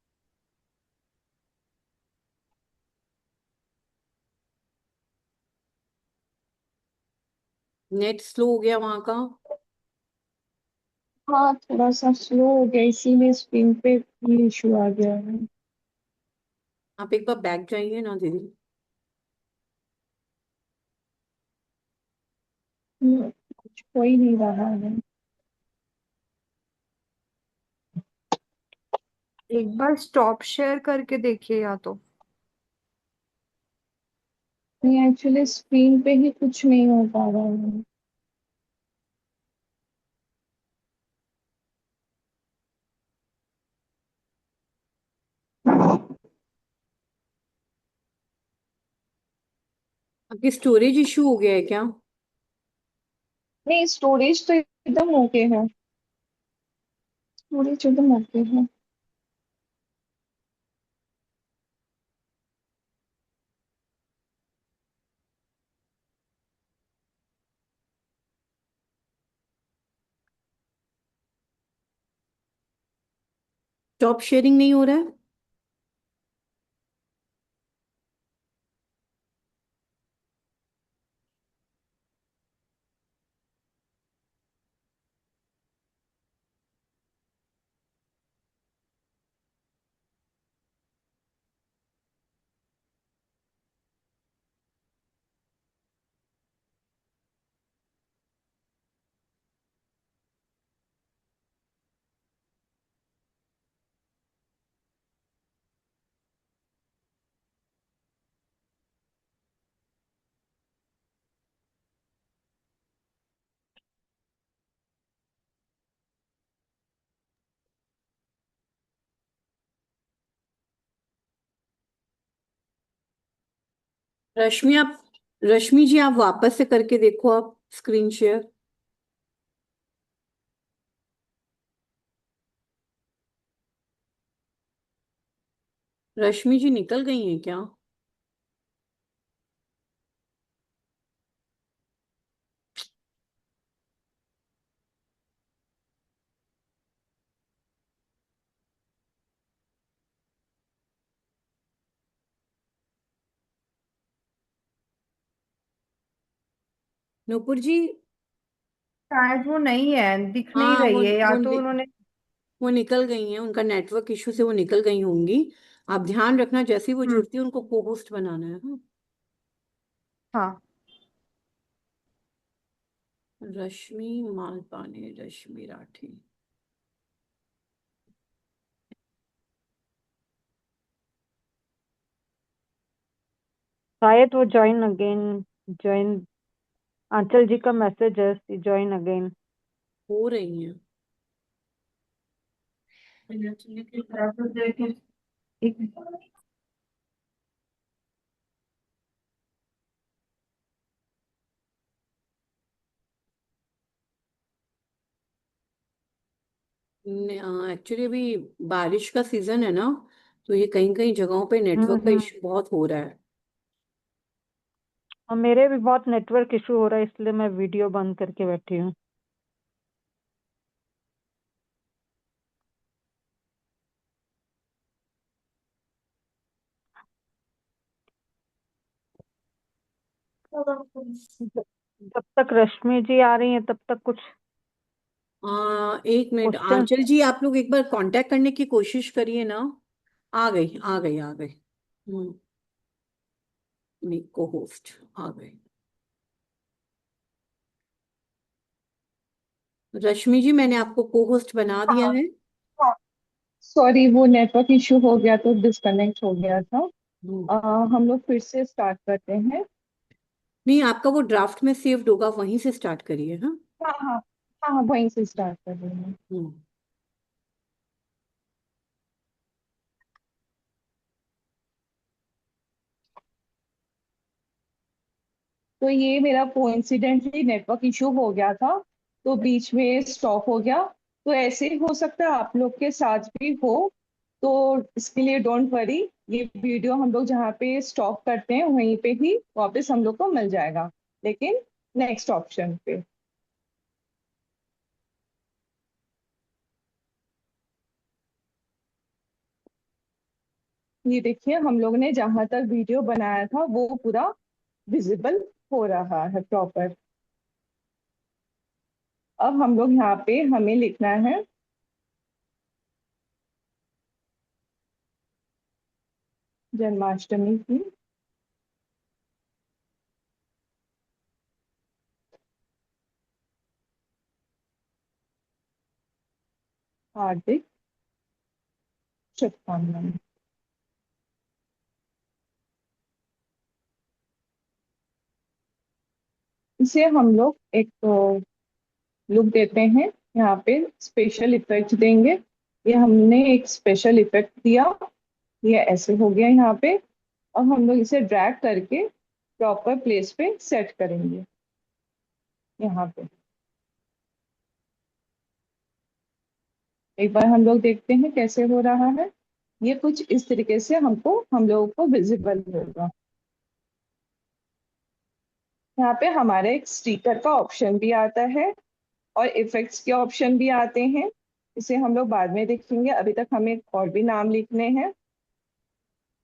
नेट स्लो हो गया वहां का। हाँ, थोड़ा सा स्लो हो गया, इसीलिए स्क्रीन पे ये इशू आ गया है। आप एक बार बैक जाइए ना दीदी। कुछ हो ही नहीं रहा है। एक बार स्टॉप शेयर करके देखिए या तो। नहीं, एक्चुअली स्क्रीन पे ही कुछ नहीं हो पा रहा है। आपकी स्टोरेज इशू हो गया है क्या? नहीं, स्टोरेज तो एकदम ओके है। स्टोरेज एकदम ओके है। टॉप शेयरिंग नहीं हो रहा है? रश्मि आप रश्मि जी, आप वापस से करके देखो, आप स्क्रीन शेयर। रश्मि जी निकल गई हैं क्या? नूपुर जी। शायद वो नहीं है, दिख नहीं हाँ, रही है, या तो उन्होंने। वो निकल गई हैं, उनका नेटवर्क इशू से वो निकल गई होंगी। आप ध्यान रखना, जैसे ही वो हम्म। जुड़ती है उनको को होस्ट बनाना है। हाँ। हाँ। रश्मि मालपानी, रश्मि राठी। शायद वो ज्वाइन अगेन, ज्वाइन, आंचल जी का मैसेज है, ज्वाइन अगेन। हो रही हैं। एक्चुअली अभी बारिश का सीजन है ना, तो ये कहीं कहीं जगहों पे नेटवर्क का हम्म। इशू बहुत हो रहा है। और मेरे भी बहुत नेटवर्क इशू हो रहा है, इसलिए मैं वीडियो बंद करके बैठी हूँ। जब जब तक रश्मि जी आ रही हैं तब तक कुछ एक मिनट, क्वेश्चन। आंचल जी आप लोग एक बार कांटेक्ट करने की कोशिश करिए ना। आ गई, आ गई, आ गई। को होस्ट आ गई। रश्मि जी, मैंने आपको को होस्ट बना दिया हाँ, है। हाँ। सॉरी, वो नेटवर्क इशू हो गया तो डिस्कनेक्ट हो गया था। हम्म। हम लोग फिर से स्टार्ट करते हैं। नहीं, आपका वो ड्राफ्ट में सेव्ड होगा, वहीं से स्टार्ट करिए। हाँ। हाँ, हाँ। हाँ, हाँ, वहीं से स्टार्ट कर रहे हैं। हम्म। तो ये मेरा कोइंसिडेंटली नेटवर्क इशू हो गया था, तो बीच में स्टॉप हो गया। तो ऐसे ही हो सकता है आप लोग के साथ भी हो। तो इसके लिए डोंट वरी, ये वीडियो हम लोग जहाँ पे स्टॉप करते हैं वहीं पे ही वापस हम लोग को मिल जाएगा, लेकिन नेक्स्ट ऑप्शन पे। ये देखिए, हम लोग ने जहां तक वीडियो बनाया था वो पूरा विजिबल हो रहा है प्रॉपर। अब हम लोग यहाँ पे हमें लिखना है जन्माष्टमी की हार्दिक शुभकामनाएं। इसे हम लोग एक लुक देते हैं। यहाँ पे स्पेशल इफेक्ट देंगे। ये हमने एक स्पेशल इफेक्ट दिया, ये ऐसे हो गया यहाँ पे। अब हम लोग इसे ड्रैग करके प्रॉपर प्लेस पे सेट करेंगे यहाँ पे। एक बार हम लोग देखते हैं कैसे हो रहा है। ये कुछ इस तरीके से हम लोगों को विजिबल होगा। यहाँ पे हमारे एक स्टिकर का ऑप्शन भी आता है और इफेक्ट्स के ऑप्शन भी आते हैं। इसे हम लोग बाद में देखेंगे, अभी तक हमें और भी नाम लिखने हैं।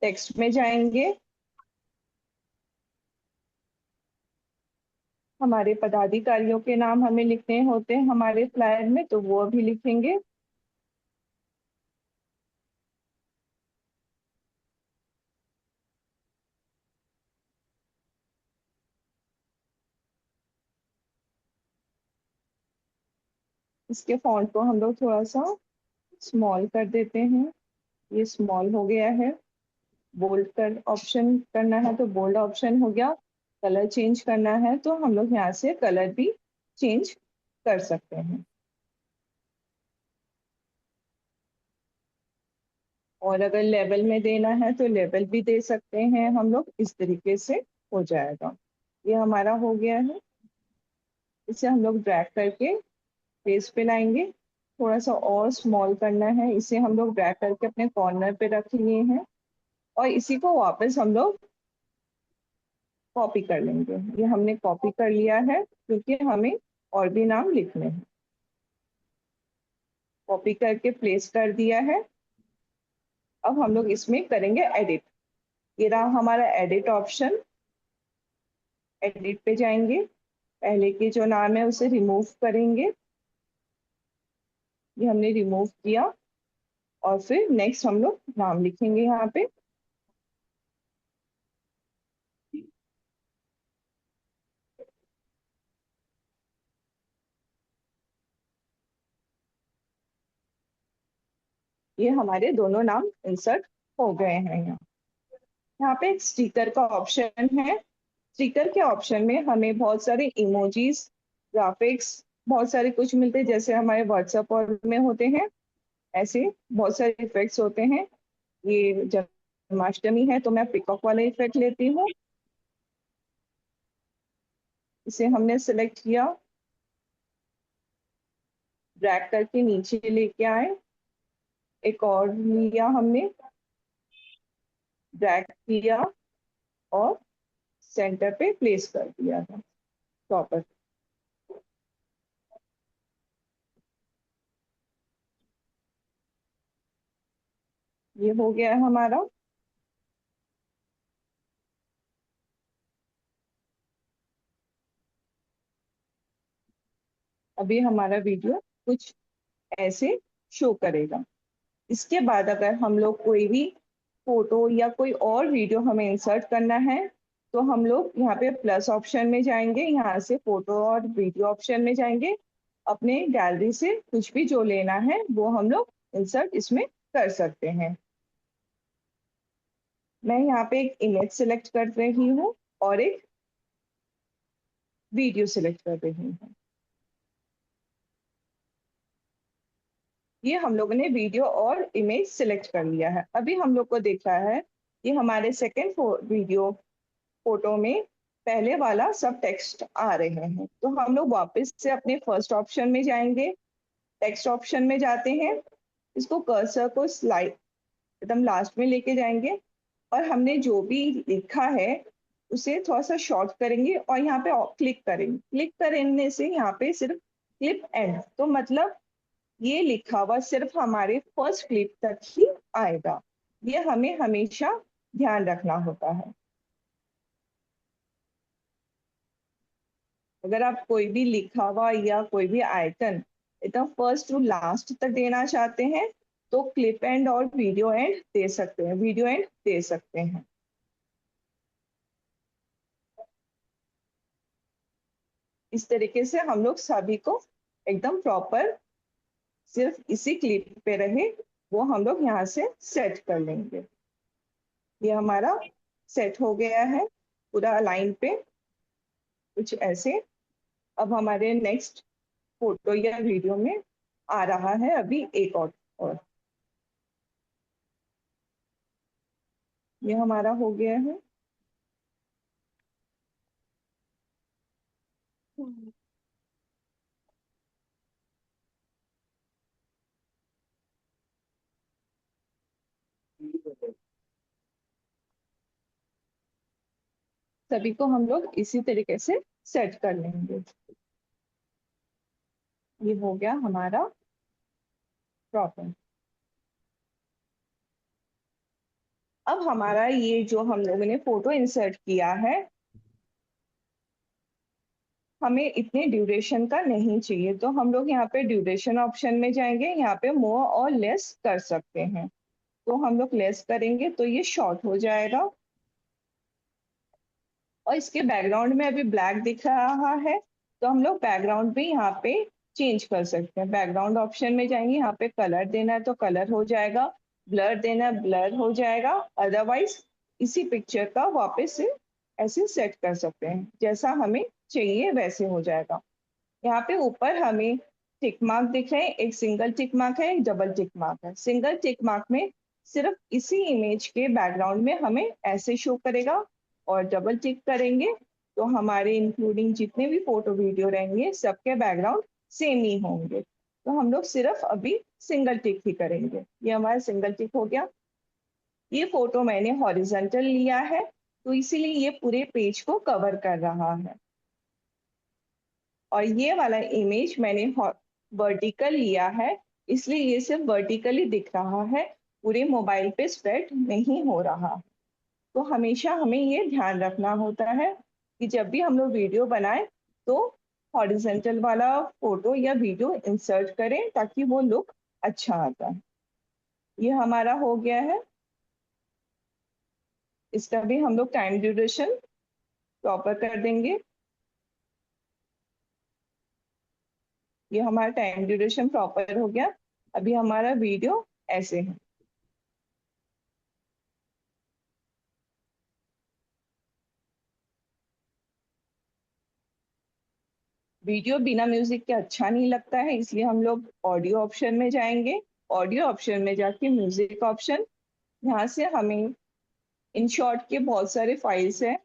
टेक्स्ट में जाएंगे, हमारे पदाधिकारियों के नाम हमें लिखने होते हैं हमारे फ्लायर में, तो वो अभी लिखेंगे। इसके फॉन्ट को हम लोग थोड़ा सा स्मॉल कर देते हैं। ये स्मॉल हो गया है। बोल्ड कर ऑप्शन करना है तो बोल्ड ऑप्शन हो गया। कलर चेंज करना है तो हम लोग यहाँ से कलर भी चेंज कर सकते हैं। और अगर लेवल में देना है तो लेवल भी दे सकते हैं हम लोग। इस तरीके से हो जाएगा। ये हमारा हो गया है। इसे हम लोग ड्रैग करके पेज पे लाएंगे। थोड़ा सा और स्मॉल करना है, इसे हम लोग ड्रैग करके अपने कॉर्नर पे रख लिए हैं और इसी को वापस हम लोग कॉपी कर लेंगे। ये हमने कॉपी कर लिया है क्योंकि हमें और भी नाम लिखने हैं। कॉपी करके प्लेस कर दिया है। अब हम लोग इसमें करेंगे एडिट। ये रहा हमारा एडिट ऑप्शन। एडिट पे जाएंगे, पहले के जो नाम है उसे रिमूव करेंगे। ये हमने रिमूव किया और फिर नेक्स्ट हम लोग नाम लिखेंगे यहाँ पे। ये हमारे दोनों नाम इंसर्ट हो गए हैं। यहाँ पे एक स्टिकर का ऑप्शन है। स्टिकर के ऑप्शन में हमें बहुत सारे इमोजीज, ग्राफिक्स, बहुत सारे कुछ मिलते हैं जैसे हमारे व्हाट्सएप और में होते हैं। ऐसे बहुत सारे इफेक्ट्स होते हैं। ये जन्माष्टमी है तो मैं पिकॉक वाला इफेक्ट लेती हूँ। इसे हमने सिलेक्ट किया, ड्रैग करके नीचे लेके आए। एक और लिया हमने, ड्रैग किया और सेंटर पे प्लेस कर दिया था प्रॉपर। ये हो गया है हमारा। अभी हमारा वीडियो कुछ ऐसे शो करेगा। इसके बाद अगर हम लोग कोई भी फोटो या कोई और वीडियो हमें इंसर्ट करना है तो हम लोग यहाँ पे प्लस ऑप्शन में जाएंगे, यहाँ से फोटो और वीडियो ऑप्शन में जाएंगे। अपने गैलरी से कुछ भी जो लेना है वो हम लोग इंसर्ट इसमें कर सकते हैं। मैं यहाँ पे एक इमेज सिलेक्ट कर रही हूँ और एक वीडियो सिलेक्ट कर रही हूँ। ये हम लोगों ने वीडियो और इमेज सिलेक्ट कर लिया है। अभी हम लोग को दिख रहा है कि हमारे सेकेंड वीडियो फोटो में पहले वाला सब टेक्स्ट आ रहे हैं। तो हम लोग वापस से अपने फर्स्ट ऑप्शन में जाएंगे, टेक्स्ट ऑप्शन में जाते हैं। इसको कर्सर को स्लाइड एकदम लास्ट में लेके जाएंगे और हमने जो भी लिखा है उसे थोड़ा सा शॉर्ट करेंगे और यहाँ पे क्लिक करेंगे। क्लिक करने से यहाँ पे सिर्फ क्लिप एंड, तो मतलब ये लिखा हुआ सिर्फ हमारे फर्स्ट क्लिप तक ही आएगा। ये हमें हमेशा ध्यान रखना होता है। अगर आप कोई भी लिखा हुआ या कोई भी आइकन एकदम फर्स्ट टू लास्ट तक देना चाहते हैं तो क्लिप एंड और वीडियो एंड दे सकते हैं, वीडियो एंड दे सकते हैं। इस तरीके से हम लोग सभी को एकदम प्रॉपर सिर्फ इसी क्लिप पे रहे वो हम लोग यहाँ से सेट कर लेंगे। ये हमारा सेट हो गया है पूरा लाइन पे। कुछ ऐसे। अब हमारे नेक्स्ट फोटो या वीडियो में आ रहा है अभी एक और ये हमारा हो गया है। सभी को हम लोग इसी तरीके से सेट कर लेंगे। ये हो गया हमारा प्रॉपर। अब हमारा ये जो हम लोगों ने फोटो इंसर्ट किया है, हमें इतने ड्यूरेशन का नहीं चाहिए, तो हम लोग यहाँ पे ड्यूरेशन ऑप्शन में जाएंगे, यहाँ पे मोर और लेस कर सकते हैं। तो हम लोग लेस करेंगे तो ये शॉर्ट हो जाएगा। और इसके बैकग्राउंड में अभी ब्लैक दिख रहा है, तो हम लोग बैकग्राउंड भी यहाँ पे चेंज कर सकते हैं। बैकग्राउंड ऑप्शन में जाएंगे, यहाँ पे कलर देना है तो कलर हो जाएगा, ब्लर देना है ब्लर हो जाएगा। अदरवाइज इसी पिक्चर का वापस से ऐसे सेट कर सकते हैं, जैसा हमें चाहिए वैसे हो जाएगा। यहाँ पे ऊपर हमें टिक मार्क दिख रहे हैं, एक सिंगल टिक मार्क है, एक डबल टिक मार्क है। सिंगल टिक मार्क में सिर्फ इसी इमेज के बैकग्राउंड में हमें ऐसे शो करेगा, और डबल टिक करेंगे तो हमारे इंक्लूडिंग जितने भी फोटो वीडियो रहेंगे सबके बैकग्राउंड सेम ही होंगे। तो हम लोग सिर्फ अभी सिंगल टिक ही करेंगे। ये हमारा सिंगल टिक हो गया। ये फोटो मैंने हॉरिजॉन्टल लिया है, तो इसीलिए ये पूरे पेज को कवर कर रहा है। और ये वाला इमेज मैंने वर्टिकल लिया है, इसलिए ये सिर्फ वर्टिकली दिख रहा है, पूरे मोबाइल पे स्प्रेड नहीं हो रहा। तो हमेशा हमें ये ध्यान रखना होता है कि जब भी हम लोग वीडियो बनाएं तो हॉरिजॉन्टल वाला फोटो या वीडियो इंसर्ट करें, ताकि वो लुक अच्छा आता है। ये हमारा हो गया है। इसका भी हम लोग टाइम ड्यूरेशन प्रॉपर कर देंगे। ये हमारा टाइम ड्यूरेशन प्रॉपर हो गया। अभी हमारा वीडियो ऐसे है। वीडियो बिना म्यूजिक के अच्छा नहीं लगता है, इसलिए हम लोग ऑडियो ऑप्शन में जाएंगे। ऑडियो ऑप्शन में जाके म्यूजिक ऑप्शन, यहाँ से हमें इन शॉर्ट के बहुत सारे फाइल्स हैं,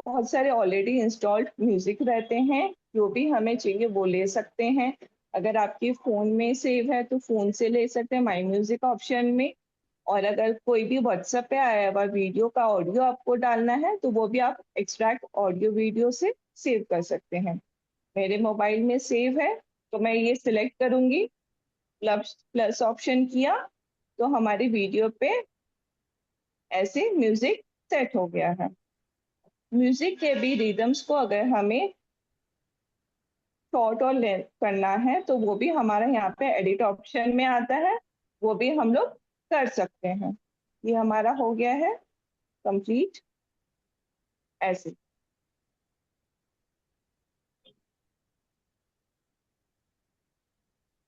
बहुत सारे ऑलरेडी इंस्टॉल्ड म्यूजिक रहते हैं, जो भी हमें चाहिए वो ले सकते हैं। अगर आपके फोन में सेव है तो फोन से ले सकते हैं माई म्यूजिक ऑप्शन में। और अगर कोई भी व्हाट्सएप पे आया हुआ वीडियो का ऑडियो आपको डालना है तो वो भी आप एक्सट्रैक्ट ऑडियो वीडियो से सेव कर सकते हैं। मेरे मोबाइल में सेव है, तो मैं ये सिलेक्ट करूंगी, प्लस प्लस ऑप्शन किया तो हमारी वीडियो पे ऐसे म्यूजिक सेट हो गया है। म्यूजिक के भी रिदम्स को अगर हमें शॉर्ट और लेंथ करना है तो वो भी हमारा यहाँ पे एडिट ऑप्शन में आता है, वो भी हम लोग कर सकते हैं। ये हमारा हो गया है कंप्लीट ऐसे।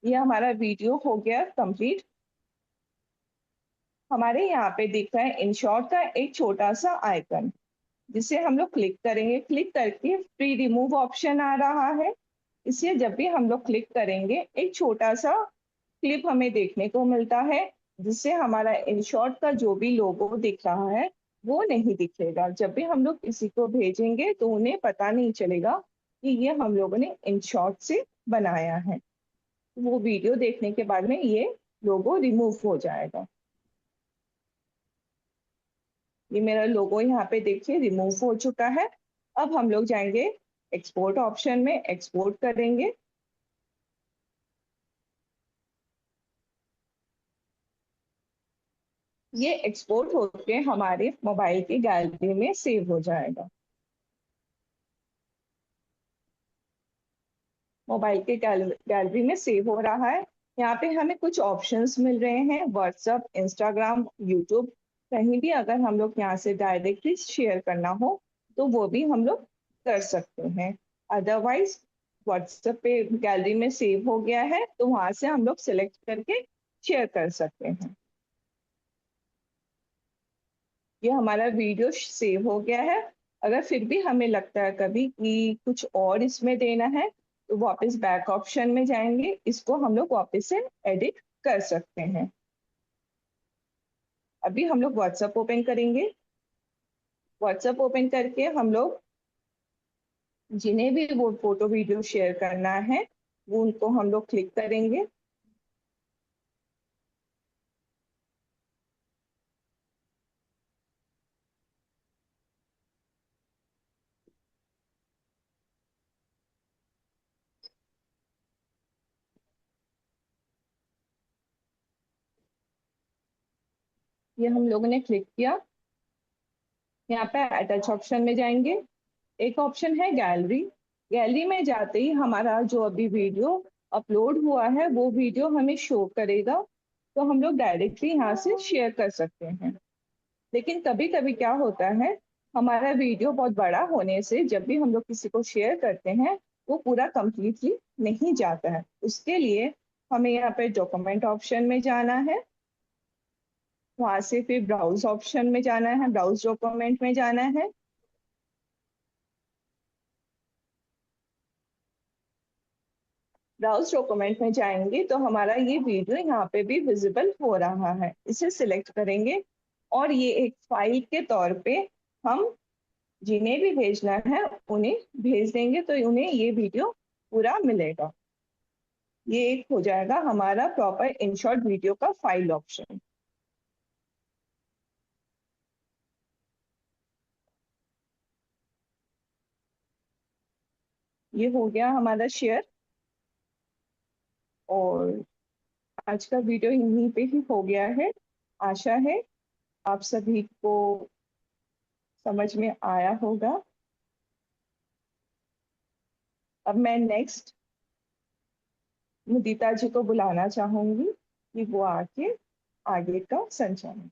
ये हमारा वीडियो हो गया कंप्लीट। हमारे यहाँ पे दिख रहा है इन शॉर्ट का एक छोटा सा आइकन, जिसे हम लोग क्लिक करेंगे। क्लिक करके प्री रिमूव ऑप्शन आ रहा है, इसलिए जब भी हम लोग क्लिक करेंगे एक छोटा सा क्लिप हमें देखने को मिलता है, जिससे हमारा इन शॉर्ट का जो भी लोगो दिख रहा है वो नहीं दिखेगा। जब भी हम लोग किसी को भेजेंगे तो उन्हें पता नहीं चलेगा कि ये हम लोगों ने इन शॉर्ट से बनाया है। वो वीडियो देखने के बाद में ये लोगो रिमूव हो जाएगा। ये मेरा लोगो यहाँ पे देखिए रिमूव हो चुका है। अब हम लोग जाएंगे एक्सपोर्ट ऑप्शन में, एक्सपोर्ट करेंगे। ये एक्सपोर्ट होके हमारे मोबाइल की गैलरी में सेव हो जाएगा। मोबाइल के गैलरी में सेव हो रहा है। यहाँ पे हमें कुछ ऑप्शंस मिल रहे हैं, व्हाट्सएप, इंस्टाग्राम, यूट्यूब। कहीं भी अगर हम लोग यहाँ से डायरेक्टली शेयर करना हो तो वो भी हम लोग कर सकते हैं। अदरवाइज व्हाट्सएप पे गैलरी में सेव हो गया है तो वहां से हम लोग सिलेक्ट करके शेयर कर सकते हैं। ये हमारा वीडियो सेव हो गया है। अगर फिर भी हमें लगता है कभी कि कुछ और इसमें देना है तो वापस बैक ऑप्शन में जाएंगे, इसको हम लोग वापस से एडिट कर सकते हैं। अभी हम लोग व्हाट्सएप ओपन करेंगे। व्हाट्सएप ओपन करके हम लोग जिन्हें भी वो फोटो वीडियो शेयर करना है वो उनको हम लोग क्लिक करेंगे। ये हम लोगों ने क्लिक किया। यहाँ पे अटैच ऑप्शन में जाएंगे। एक ऑप्शन है गैलरी। गैलरी में जाते ही हमारा जो अभी वीडियो अपलोड हुआ है वो वीडियो हमें शो करेगा, तो हम लोग डायरेक्टली यहाँ से शेयर कर सकते हैं। लेकिन कभी कभी क्या होता है, हमारा वीडियो बहुत बड़ा होने से जब भी हम लोग किसी को शेयर करते हैं वो पूरा कंप्लीटली नहीं जाता है। उसके लिए हमें यहाँ पे डॉक्यूमेंट ऑप्शन में जाना है, वहां से फिर ब्राउज ऑप्शन में जाना है, ब्राउज डॉक्यूमेंट में जाना है। ब्राउज डॉक्यूमेंट में जाएंगे तो हमारा ये वीडियो यहाँ पे भी विजिबल हो रहा है, इसे सिलेक्ट करेंगे और ये एक फाइल के तौर पे हम जिन्हें भी भेजना है उन्हें भेज देंगे, तो उन्हें ये वीडियो पूरा मिलेगा। ये एक हो जाएगा हमारा प्रॉपर इनशॉर्ट वीडियो का फाइल ऑप्शन। ये हो गया हमारा शेयर और आज का वीडियो यहीं पे ही हो गया है। आशा है आप सभी को समझ में आया होगा। अब मैं नेक्स्ट मुदिता जी को बुलाना चाहूंगी कि वो आके आगे का संचालन।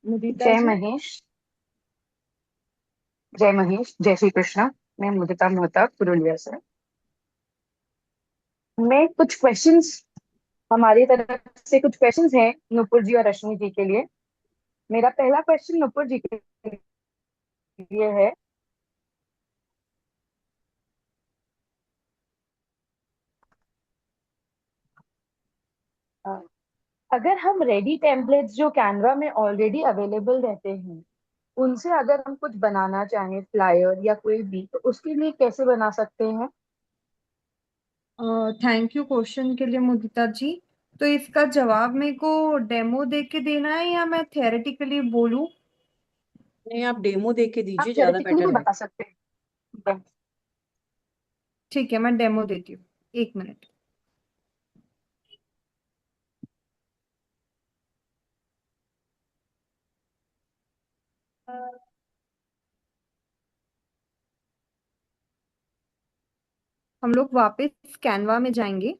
मुदिता जय जी। महेश। जय महेश, जय श्री कृष्णा। मैं मुदिता मेहता पुरुलिया से। मैं कुछ क्वेश्चंस हमारी तरफ से कुछ क्वेश्चंस हैं नुपुर जी और रश्मि जी के लिए। मेरा पहला क्वेश्चन नुपुर जी के लिए है। अ, अगर हम रेडी टेम्पलेट्स जो कैनवा में ऑलरेडी अवेलेबल रहते हैं उनसे अगर हम कुछ बनाना चाहें फ्लायर या कोई भी, तो उसके लिए कैसे बना सकते हैं? थैंक यू क्वेश्चन के लिए मुदिता जी। तो इसका जवाब मेरे को डेमो दे के देना है या मैं थियोरेटिकली बोलूं? नहीं, आप डेमो दे के आप दीजिए, ज्यादा थियोरेटिकली भी बेटर है। बता सकते हैं। ठीक है, मैं डेमो देती हूँ। 1 मिनट। हम लोग वापस कैनवा में जाएंगे।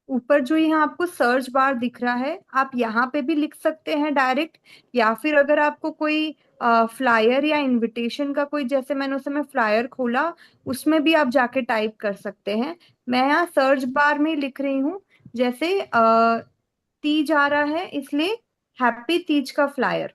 ऊपर जो यहाँ आपको सर्च बार दिख रहा है, आप यहाँ पे भी लिख सकते हैं डायरेक्ट, या फिर अगर आपको कोई फ्लायर या इनविटेशन का कोई, जैसे मैंने उस समय फ्लायर खोला, उसमें भी आप जाके टाइप कर सकते हैं। मैं यहाँ सर्च बार में लिख रही हूँ। जैसे तीज आ रहा है इसलिए हैप्पी तीज का फ्लायर।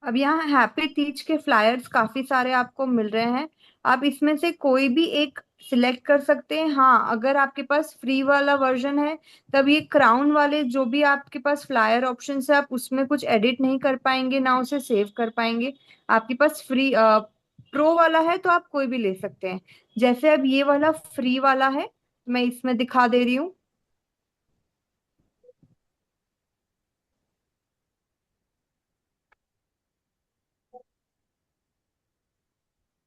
अब यहाँ हैप्पी तीज के फ्लायर्स काफी सारे आपको मिल रहे हैं। आप इसमें से कोई भी एक सिलेक्ट कर सकते हैं। हाँ, अगर आपके पास फ्री वाला वर्जन है तब ये क्राउन वाले जो भी आपके पास फ्लायर ऑप्शन है, आप उसमें कुछ एडिट नहीं कर पाएंगे, ना उसे सेव कर पाएंगे। आपके पास फ्री प्रो वाला है तो आप कोई भी ले सकते हैं। जैसे अब ये वाला फ्री वाला है, मैं इसमें दिखा दे रही हूँ।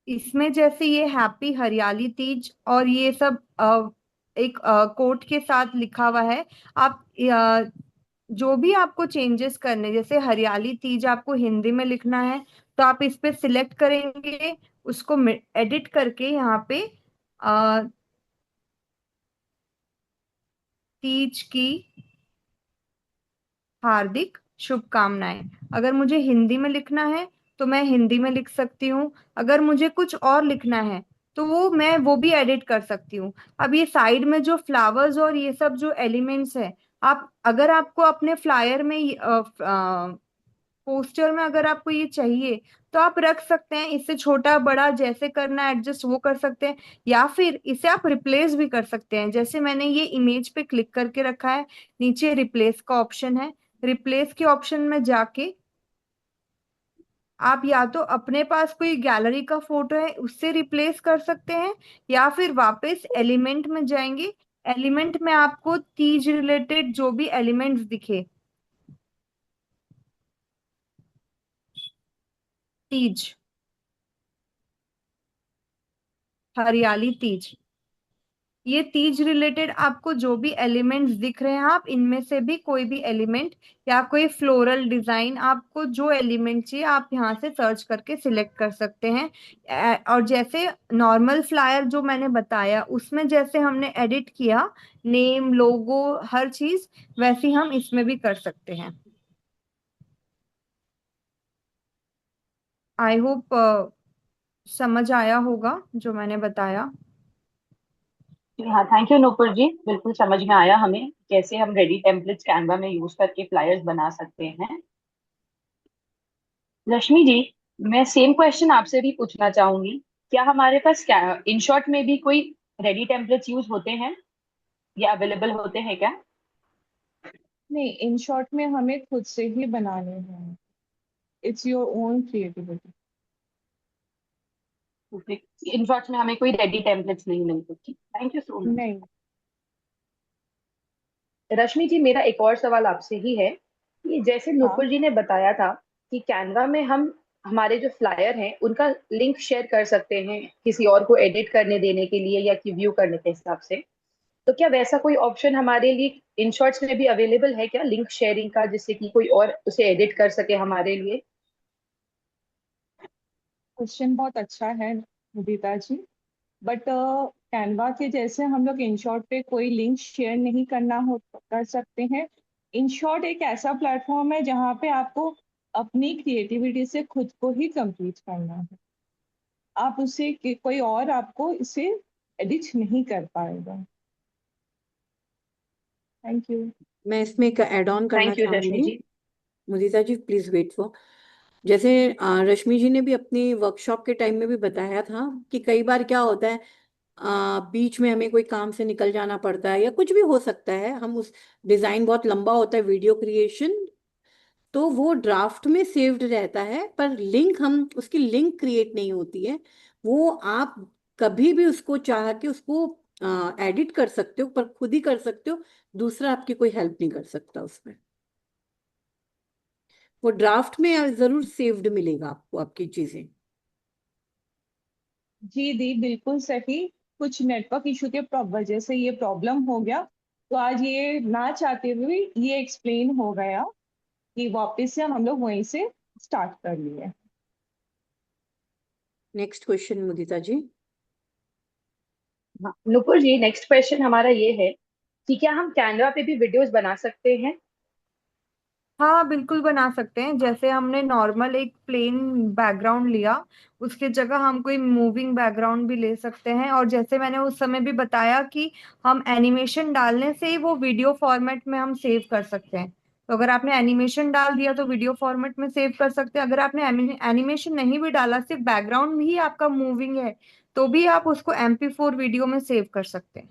इसमें जैसे ये हैप्पी हरियाली तीज और ये सब एक कोट के साथ लिखा हुआ है। आप जो भी आपको चेंजेस करने, जैसे हरियाली तीज आपको हिंदी में लिखना है तो आप इस पे सिलेक्ट करेंगे, उसको एडिट करके यहाँ पे अ, तीज की हार्दिक शुभकामनाएं। अगर मुझे हिंदी में लिखना है तो मैं हिंदी में लिख सकती हूँ। अगर मुझे कुछ और लिखना है तो वो भी एडिट कर सकती हूँ। अब ये साइड में जो फ्लावर्स और ये सब जो एलिमेंट्स है, आप अगर आपको अपने फ्लायर में पोस्टर में अगर आपको ये चाहिए तो आप रख सकते हैं। इससे छोटा बड़ा जैसे करना एडजस्ट वो कर सकते हैं, या फिर इसे आप रिप्लेस भी कर सकते हैं। जैसे मैंने ये इमेज पे क्लिक करके रखा है, नीचे रिप्लेस का ऑप्शन है। रिप्लेस के ऑप्शन में जाके आप या तो अपने पास कोई गैलरी का फोटो है उससे रिप्लेस कर सकते हैं, या फिर वापस एलिमेंट में जाएंगे। एलिमेंट में आपको तीज रिलेटेड जो भी एलिमेंट्स दिखे, तीज, हरियाली तीज, ये तीज रिलेटेड आपको जो भी एलिमेंट्स दिख रहे हैं आप इनमें से भी कोई भी एलिमेंट या कोई फ्लोरल डिजाइन, आपको जो एलिमेंट चाहिए आप यहाँ से सर्च करके सिलेक्ट कर सकते हैं। और जैसे नॉर्मल फ्लायर जो मैंने बताया उसमें जैसे हमने एडिट किया नेम लोगो हर चीज, वैसे ही हम इसमें भी कर सकते हैं। आई होप समझ आया होगा जो मैंने बताया। जी हाँ, थैंक यू नूपुर जी, बिल्कुल समझ में आया हमें कैसे हम रेडी टेम्पलेट्स कैनवा में यूज करके फ्लायर्स बना सकते हैं। रश्मि जी, मैं सेम क्वेश्चन आपसे भी पूछना चाहूंगी। क्या हमारे पास इन शॉर्ट में भी कोई रेडी टेम्पलेट्स यूज होते हैं या अवेलेबल होते हैं क्या? नहीं, इन शॉर्ट में हमें खुद से ही बनाने हैं। It's your own creativity. In shorts में हमें कोई रेडी टेम्पलेट्स नहीं मिलते। Thank you so much. नहीं। रश्मि जी, मेरा एक और सवाल आपसे ही है कि जैसे हाँ। नूपुर जी ने बताया था कि कैनवा में हम हमारे जो फ्लायर हैं उनका लिंक शेयर कर सकते हैं किसी और को एडिट करने देने के लिए या कि व्यू करने के हिसाब से, तो क्या वैसा कोई ऑप्शन हमारे लिए इन शॉर्ट्स में भी अवेलेबल है क्या, लिंक शेयरिंग का, जिससे कि कोई और उसे एडिट कर सके हमारे लिए? क्वेश्चन बहुत अच्छा है मुदिता जी। बट कैनवा के जैसे हम लोग इंशॉट पे कोई लिंक शेयर नहीं कर सकते हैं। इंशॉट एक ऐसा प्लेटफॉर्म है जहाँ पे आपको अपनी क्रिएटिविटी से खुद को ही कंप्लीट करना है। आप उसे कोई और आपको इसे एडिट नहीं कर पाएगा। Thank you. मैं इसमें एक एड ऑन करना थैंक यू रश्मि चाहूंगी। जी। मुदिता जी प्लीज वेट फॉर। जैसे रश्मि जी ने भी अपनी वर्कशॉप के टाइम में भी बताया था कि कई बार क्या होता है, बीच में हमें कोई काम से निकल जाना पड़ता है या कुछ भी हो सकता है, हम उस डिजाइन बहुत लंबा होता है वीडियो क्रिएशन, तो वो ड्राफ्ट में सेव्ड रहता है पर लिंक हम उसकी लिंक क्रिएट नहीं होती है। वो आप कभी भी उसको चाह के उसको एडिट कर सकते हो पर खुद ही कर सकते हो, दूसरा आपकी कोई हेल्प नहीं कर सकता उसमें। वो ड्राफ्ट में जरूर सेव्ड मिलेगा आपको आपकी चीजें। जी दी, बिल्कुल सही। कुछ नेटवर्क इशू के वजह से ये प्रॉब्लम हो गया। तो आज ये ना चाहते हुए ये एक्सप्लेन हो गया कि वापस से हम लोग वहीं से स्टार्ट कर लिए। नेक्स्ट क्वेश्चन मुदिता जी। हाँ नुपुर जी, नेक्स्ट क्वेश्चन हमारा ये है कि क्या हम कैनवा पे भी वीडियोस बना सकते हैं? हाँ बिल्कुल बना सकते हैं। जैसे हमने नॉर्मल एक प्लेन बैकग्राउंड लिया, उसके जगह हम कोई मूविंग बैकग्राउंड भी ले सकते हैं। और जैसे मैंने उस समय भी बताया कि हम एनिमेशन डालने से ही वो वीडियो फॉर्मेट में हम सेव कर सकते हैं। तो अगर आपने एनिमेशन डाल दिया तो वीडियो फॉर्मेट में सेव कर सकते हैं। अगर आपने एनिमेशन नहीं भी डाला, सिर्फ बैकग्राउंड ही आपका मूविंग है, तो भी आप उसको MP4 वीडियो में सेव कर सकते हैं।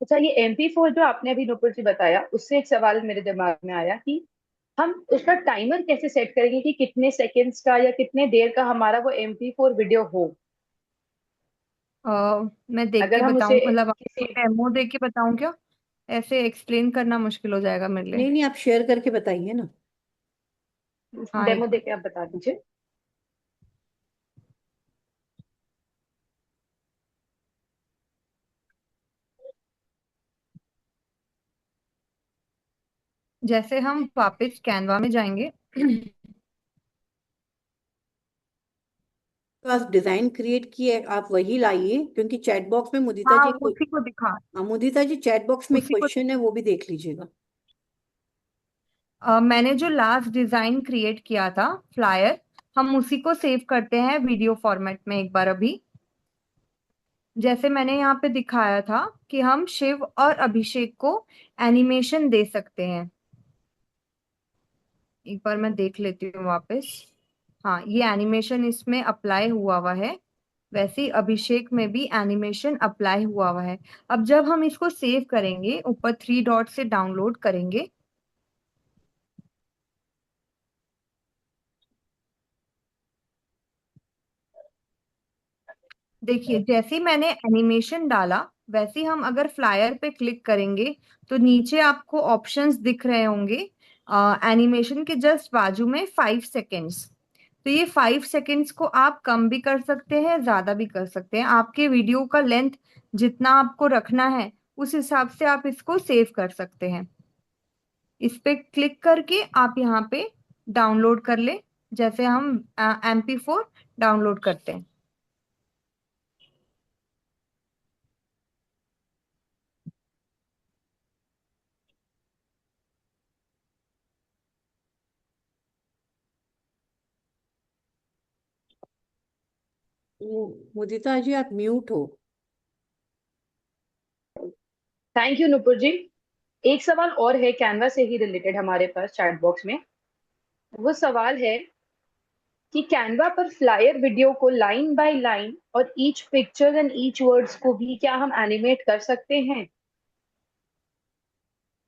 अच्छा, ये MP4 जो आपने अभी नुपुर जी बताया, उससे एक सवाल मेरे दिमाग में आया कि हम उसका टाइमर कैसे सेट करेंगे कि कितने सेकंड्स का या कितने देर का हमारा वो MP4 वीडियो हो? मैं देख के अगर हम बताऊं, उसे मतलब आपको किसी डेमो देख के बताऊं क्या? ऐसे एक्सप्लेन करना मुश्किल हो जाएगा मेरे लिए। नहीं नहीं, आप शेयर करके बताइए ना। हाँ एक डेमो मिनट। देके आप बता दीजिए। जैसे हम वापस कैनवा में जाएंगे तो आप डिजाइन क्रिएट किए आप वही लाइए, क्योंकि चैट बॉक्स में मुदिता हाँ जी उसी को दिखा, मुदिता जी चैट बॉक्स में एक उसी को। क्वेश्चन है वो भी देख लीजिएगा। मैंने जो लास्ट डिजाइन क्रिएट किया था फ्लायर, हम उसी को सेव करते हैं वीडियो फॉर्मेट में एक बार अभी। जैसे मैंने यहाँ पे दिखाया था कि हम शिव और अभिषेक को एनिमेशन दे सकते हैं। एक बार मैं देख लेती हूँ वापस। हाँ, ये एनिमेशन इसमें अप्लाई हुआ है, वैसे ही अभिषेक में भी एनिमेशन अप्लाई हुआ है। अब जब हम इसको सेव करेंगे, ऊपर 3 डॉट से डाउनलोड करेंगे, देखिए जैसे ही मैंने एनिमेशन डाला, वैसे ही हम अगर फ्लायर पे क्लिक करेंगे तो नीचे आपको ऑप्शंस दिख रहे होंगे। एनिमेशन के जस्ट बाजू में 5 सेकेंड्स, तो ये 5 सेकेंड्स को आप कम भी कर सकते हैं, ज्यादा भी कर सकते हैं। आपके वीडियो का लेंथ जितना आपको रखना है उस हिसाब से आप इसको सेव कर सकते हैं। इस पे क्लिक करके आप यहाँ पे डाउनलोड कर ले, जैसे हम MP4 डाउनलोड करते हैं। मुदिता जी आप म्यूट हो। थैंक यू नुपुर जी। एक सवाल और है कैनवा से ही रिलेटेड हमारे पास चैट बॉक्स में। वो सवाल है कि कैनवा पर फ्लायर वीडियो को लाइन बाय लाइन और each picture and each words को भी क्या हम एनिमेट कर सकते हैं?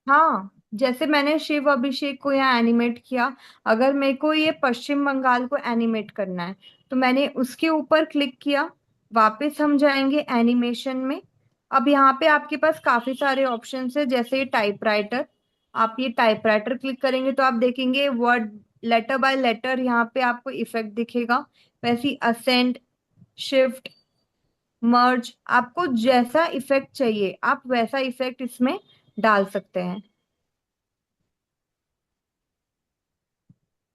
हाँ, जैसे मैंने शिव अभिषेक को यहाँ एनिमेट किया, अगर मेरे को ये पश्चिम बंगाल को एनिमेट करना है तो मैंने उसके ऊपर क्लिक किया, वापस हम जाएंगे एनिमेशन में। अब यहाँ पे आपके पास काफी सारे ऑप्शंस है, जैसे टाइपराइटर। आप ये टाइपराइटर क्लिक करेंगे तो आप देखेंगे वर्ड लेटर बाय लेटर यहाँ पे आपको इफेक्ट दिखेगा। वैसे असेंड, शिफ्ट, मर्ज, आपको जैसा इफेक्ट चाहिए आप वैसा इफेक्ट इसमें डाल सकते हैं।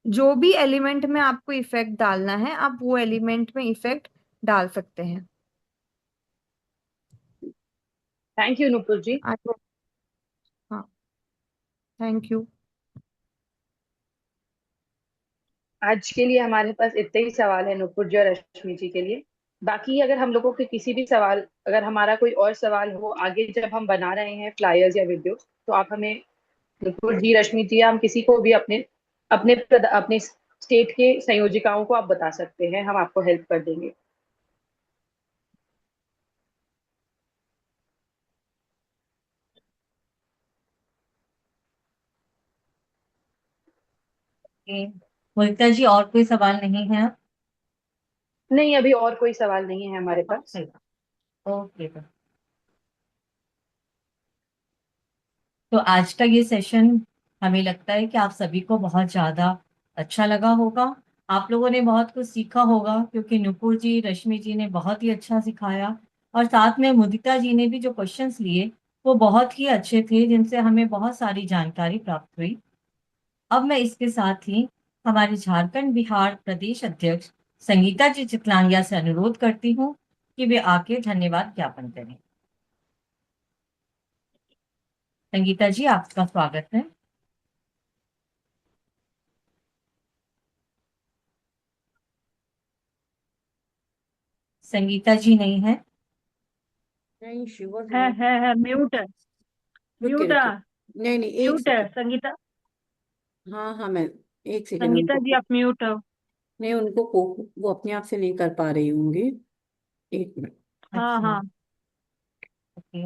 जो भी एलिमेंट में आपको इफेक्ट डालना है आप वो एलिमेंट में इफेक्ट डाल सकते हैं। थैंक यू नुपुर जी। हाँ, थैंक यू। आज के लिए हमारे पास इतने ही सवाल है नुपुर जी और रश्मि जी के लिए। बाकी अगर हम लोगों के किसी भी सवाल, अगर हमारा कोई और सवाल हो आगे जब हम बना रहे हैं फ्लायर्स या वीडियो, तो आप हमें, नुपुर जी, रश्मि जी, हम किसी को भी अपने अपने अपने स्टेट के संयोजिकाओं को आप बता सकते हैं, हम आपको हेल्प कर देंगे। मुदिता जी और कोई सवाल नहीं है? नहीं, अभी और कोई सवाल नहीं है हमारे पास। ओके, तो आज का ये सेशन हमें लगता है कि आप सभी को बहुत ज़्यादा अच्छा लगा होगा। आप लोगों ने बहुत कुछ सीखा होगा, क्योंकि नुपुर जी, रश्मि जी ने बहुत ही अच्छा सिखाया, और साथ में मुदिता जी ने भी जो क्वेश्चंस लिए वो बहुत ही अच्छे थे, जिनसे हमें बहुत सारी जानकारी प्राप्त हुई। अब मैं इसके साथ ही हमारे झारखंड बिहार प्रदेश अध्यक्ष संगीता जी चितलानिया से अनुरोध करती हूँ कि वे आके धन्यवाद ज्ञापन करें। संगीता जी, आपका स्वागत है। संगीता जी नहीं है? नहीं, शिवर है म्यूट है, रुके म्यूट है, रुके, नहीं नहीं, एक म्यूट है सेकंड। संगीता। हाँ हाँ, मैं एक सेकंड संगीता जी उनको, आप म्यूट हो। नहीं उनको वो अपने आप से नहीं कर पा रही होंगी। एक मिनट। हाँ अच्छा, हाँ, ओके।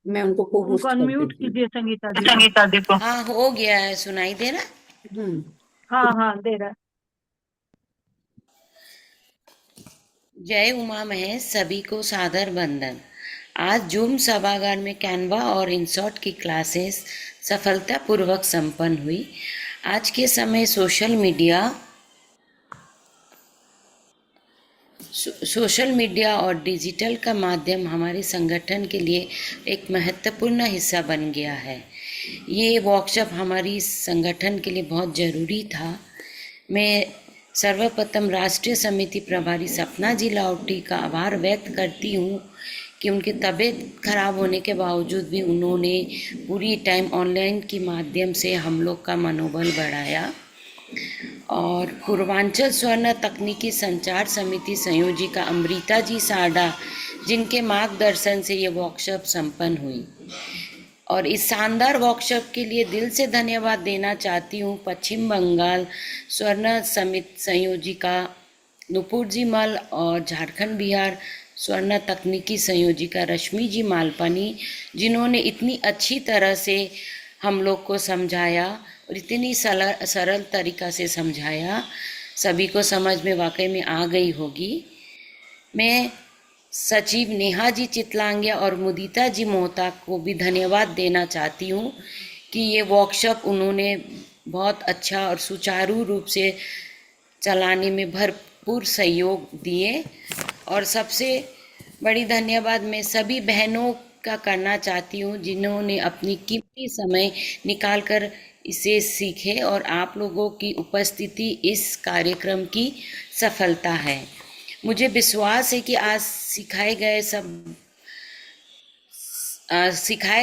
मैं उनको को उनको होस्ट कर अनम्यूट देती हूँ। कीजिए संगीता जी को। संगीता दी को। हाँ, हो गया है, सुनाई दे रहा? हम्म। हाँ हाँ, दे रहा है। जय उमा महेश, सभी को सादर वंदन। आज जूम सभागार में कैनवा और इंसॉट की क्लासेस सफलतापूर्वक संपन्न हुई। आज के समय सोशल मीडिया और डिजिटल का माध्यम हमारे संगठन के लिए एक महत्वपूर्ण हिस्सा बन गया है। ये वर्कशॉप हमारी संगठन के लिए बहुत ज़रूरी था। मैं सर्वप्रथम राष्ट्रीय समिति प्रभारी सपना जी लाउटी का आभार व्यक्त करती हूँ कि उनकी तबीयत खराब होने के बावजूद भी उन्होंने पूरी टाइम ऑनलाइन के माध्यम से हम लोग का मनोबल बढ़ाया। और पूर्वांचल स्वर्ण तकनीकी संचार समिति संयोजिका अमृता जी साडा, जिनके मार्गदर्शन से ये वर्कशॉप संपन्न हुई। और इस शानदार वर्कशॉप के लिए दिल से धन्यवाद देना चाहती हूँ पश्चिम बंगाल स्वर्ण समिति संयोजिका नुपुर जी मल और झारखंड बिहार स्वर्ण तकनीकी संयोजिका रश्मि जी मालपानी, जिन्होंने इतनी अच्छी तरह से हम लोग को समझाया और इतनी सरल तरीका से समझाया, सभी को समझ में वाकई में आ गई होगी। मैं सचिव नेहा जी चितलांगिया और मुदिता जी मोहता को भी धन्यवाद देना चाहती हूँ कि ये वर्कशॉप उन्होंने बहुत अच्छा और सुचारू रूप से चलाने में भरपूर सहयोग दिए। और सबसे बड़ी धन्यवाद मैं सभी बहनों का करना चाहती हूँ जिन्होंने अपनी कीमती समय निकालकर इसे सीखे, और आप लोगों की उपस्थिति इस कार्यक्रम की सफलता है। मुझे विश्वास है कि आज सिखाए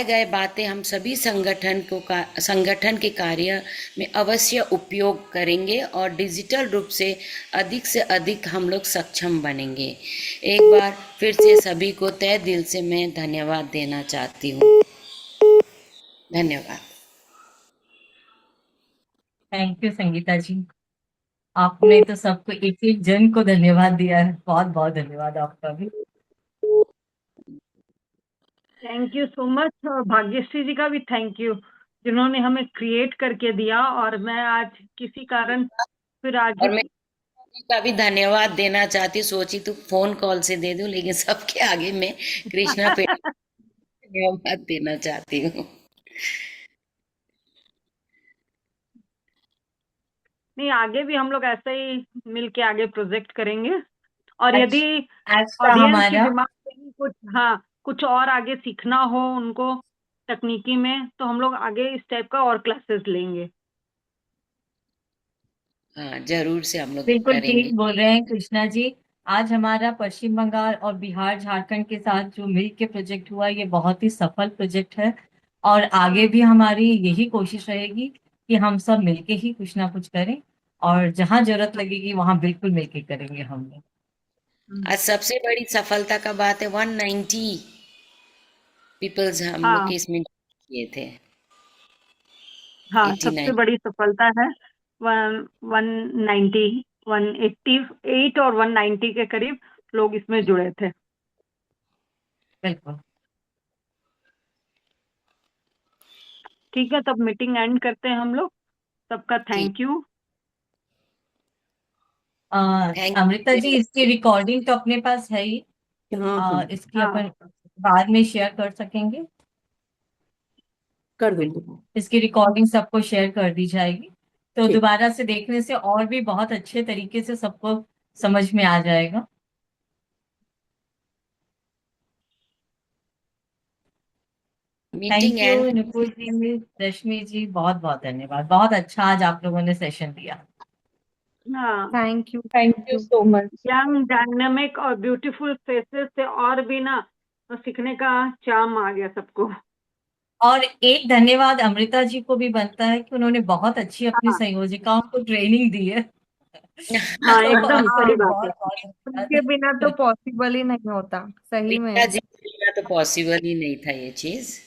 गए बातें हम सभी संगठन के कार्य में अवश्य उपयोग करेंगे और डिजिटल रूप से अधिक हम लोग सक्षम बनेंगे। एक बार फिर से सभी को तहे दिल से मैं धन्यवाद देना चाहती हूँ। धन्यवाद। थैंक यू संगीता जी, आपने तो सबको एक एक जन को धन्यवाद दिया है। बहुत बहुत धन्यवाद आपका भी। Thank you so much. और भाग्यश्री जी का भी थैंक यू, जिन्होंने हमें क्रिएट करके दिया। और मैं आज किसी कारण फिर आगे और मैं का भी धन्यवाद देना चाहती, सोची तो फोन कॉल से दे दूं, लेकिन सबके आगे मैं कृष्णा पे धन्यवाद देना चाहती हूँ। नहीं, आगे भी हम लोग ऐसे ही मिलके आगे प्रोजेक्ट करेंगे। और आज यदि आज का ऑडियंस के हमारा दिमाग में भी कुछ और आगे सीखना हो उनको तकनीकी में, तो हम लोग आगे इस टाइप का और क्लासेस लेंगे। हाँ, जरूर से हम लोग बिल्कुल करेंगे। ठीक बोल रहे हैं कृष्णा जी। आज हमारा पश्चिम बंगाल और बिहार झारखंड के साथ जो मिल के प्रोजेक्ट हुआ, ये बहुत ही सफल प्रोजेक्ट है। और आगे भी हमारी यही कोशिश रहेगी कि हम सब मिलके ही कुछ ना कुछ करें, और जहाँ जरूरत लगेगी वहां बिल्कुल मिलके करेंगे हम लोग। आज सबसे बड़ी सफलता का बात है 190 पीपल्स हम लोग हाँ के इसमें किए थे। हाँ, 89 सबसे बड़ी सफलता है 190 188 और 190 के करीब लोग इसमें जुड़े थे। बिल्कुल ठीक है, तब मीटिंग एंड करते हैं हम लोग। सबका thank you. Thank Amrita ji, इसकी रिकॉर्डिंग तो अपने पास है ही। हाँ इसकी हाँ अपन बाद में शेयर कर सकेंगे। कर दूंगी। इसकी रिकॉर्डिंग सबको शेयर कर दी जाएगी, तो ठीक। दोबारा से देखने से और भी बहुत अच्छे तरीके से सबको समझ में आ जाएगा। Meeting thank you end. Nupur ji, Rashmi ji, बहुत बहुत धन्यवाद। बहुत अच्छा आज आप लोगों ने सेशन दिया। हाँ, thank you. Thank you so much. Young dynamic और ब्यूटीफुल फेसेस से और भी ना तो सीखने का चार्म आ गया सबको। और एक धन्यवाद अमृता जी को भी बनता है कि उन्होंने बहुत अच्छी अपनी हाँ संयोजिकाओं को ट्रेनिंग दी है। हाँ, तो एकदम आपका सही भी बात है। बहुत बहुत उनके बिना तो धन्यवाद। पॉसिबल ही नहीं होता, सही रीता में। जी के बिना तो पॉसिबल ही नहीं था ये चीज।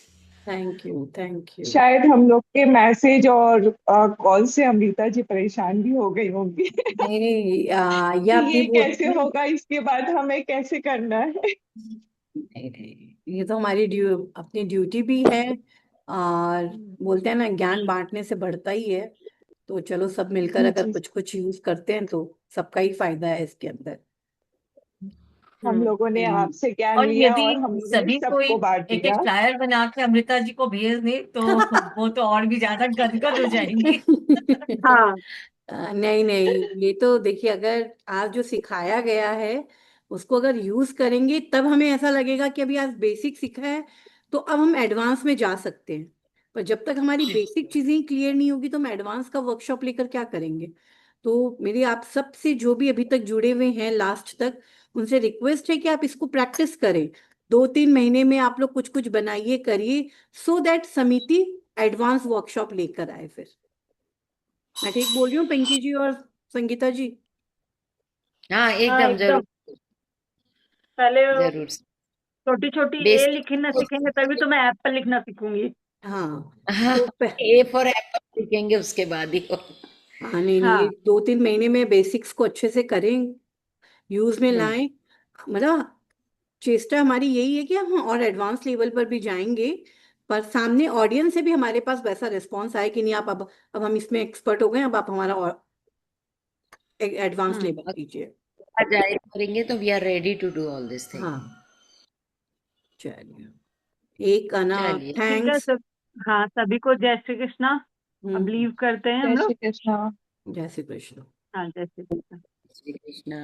Thank you, thank you. शायद हम लोग के मैसेज और कॉल से अमृता जी परेशान भी हो गई होंगी नहीं नहीं, ये कि आप भी ये बोल कैसे होगा, इसके बाद हमें कैसे करना है। नहीं नहीं, ये तो हमारी अपनी ड्यूटी भी है। और बोलते हैं ना, ज्ञान बांटने से बढ़ता ही है। तो चलो सब मिलकर अगर जी, कुछ कुछ यूज करते हैं तो सबका ही फायदा है इसके अंदर। हम लोगों ने हम्म। आपसे ज्ञान और लिया यदि और हम लोगों ने सभी कोई सबको बांट एक एक दिया। फ्लायर बना के अमृता जी को भेज दे तो वो तो और भी ज्यादा गदगद हो जाएंगी। हाँ नहीं नहीं, ये तो देखिए, अगर आज जो सिखाया गया है उसको अगर यूज करेंगे तब हमें ऐसा लगेगा कि अभी आज बेसिक सीखा है तो अब हम एडवांस में जा सकते हैं। पर जब तक हमारी बेसिक चीजें क्लियर नहीं होगी तो हम एडवांस का वर्कशॉप लेकर क्या करेंगे। तो मेरी आप सबसे जो भी अभी तक जुड़े हुए हैं लास्ट तक, उनसे रिक्वेस्ट है कि आप इसको प्रैक्टिस करें। 2-3 महीने में आप लोग कुछ कुछ बनाइए, करिए, सो दैट समिति एडवांस वर्कशॉप लेकर आए। फिर मैं ठीक बोल रही हूँ पिंकी जी और संगीता जी? हाँ हाँ एकदम एकदम। जरूर पहले जरूर। छोटी छोटी ए बेसिक लिखना सीखेंगे तभी तो मैं एप्पल लिखना सीखूंगी। हाँ हाँ, तो ए फॉर एप्पल लिखेंगे उसके बाद ही हाँ नहीं नहीं, ये हाँ 2-3 महीने में बेसिक्स को अच्छे से करें, यूज में लाएं। मतलब चेष्टा हमारी यही है कि हम और एडवांस लेवल पर भी जाएंगे, पर सामने ऑडियंस से भी हमारे पास वैसा रिस्पॉन्स आए कि नहीं आप अब हम इसमें एक्सपर्ट हो गए, अब आप हमारा और एडवांस लेवल कीजिए। जारी करेंगे तो we are ready to do all this thing. हाँ चलिए, एक आना चलिए ठीक है थैंक्स। सब। हाँ सभी को जय श्री कृष्णा। अब लीव करते हैं हम जय लोग। श्री कृष्णा। जय श्री कृष्ण। हाँ जय श्री कृष्ण। श्री कृष्णा।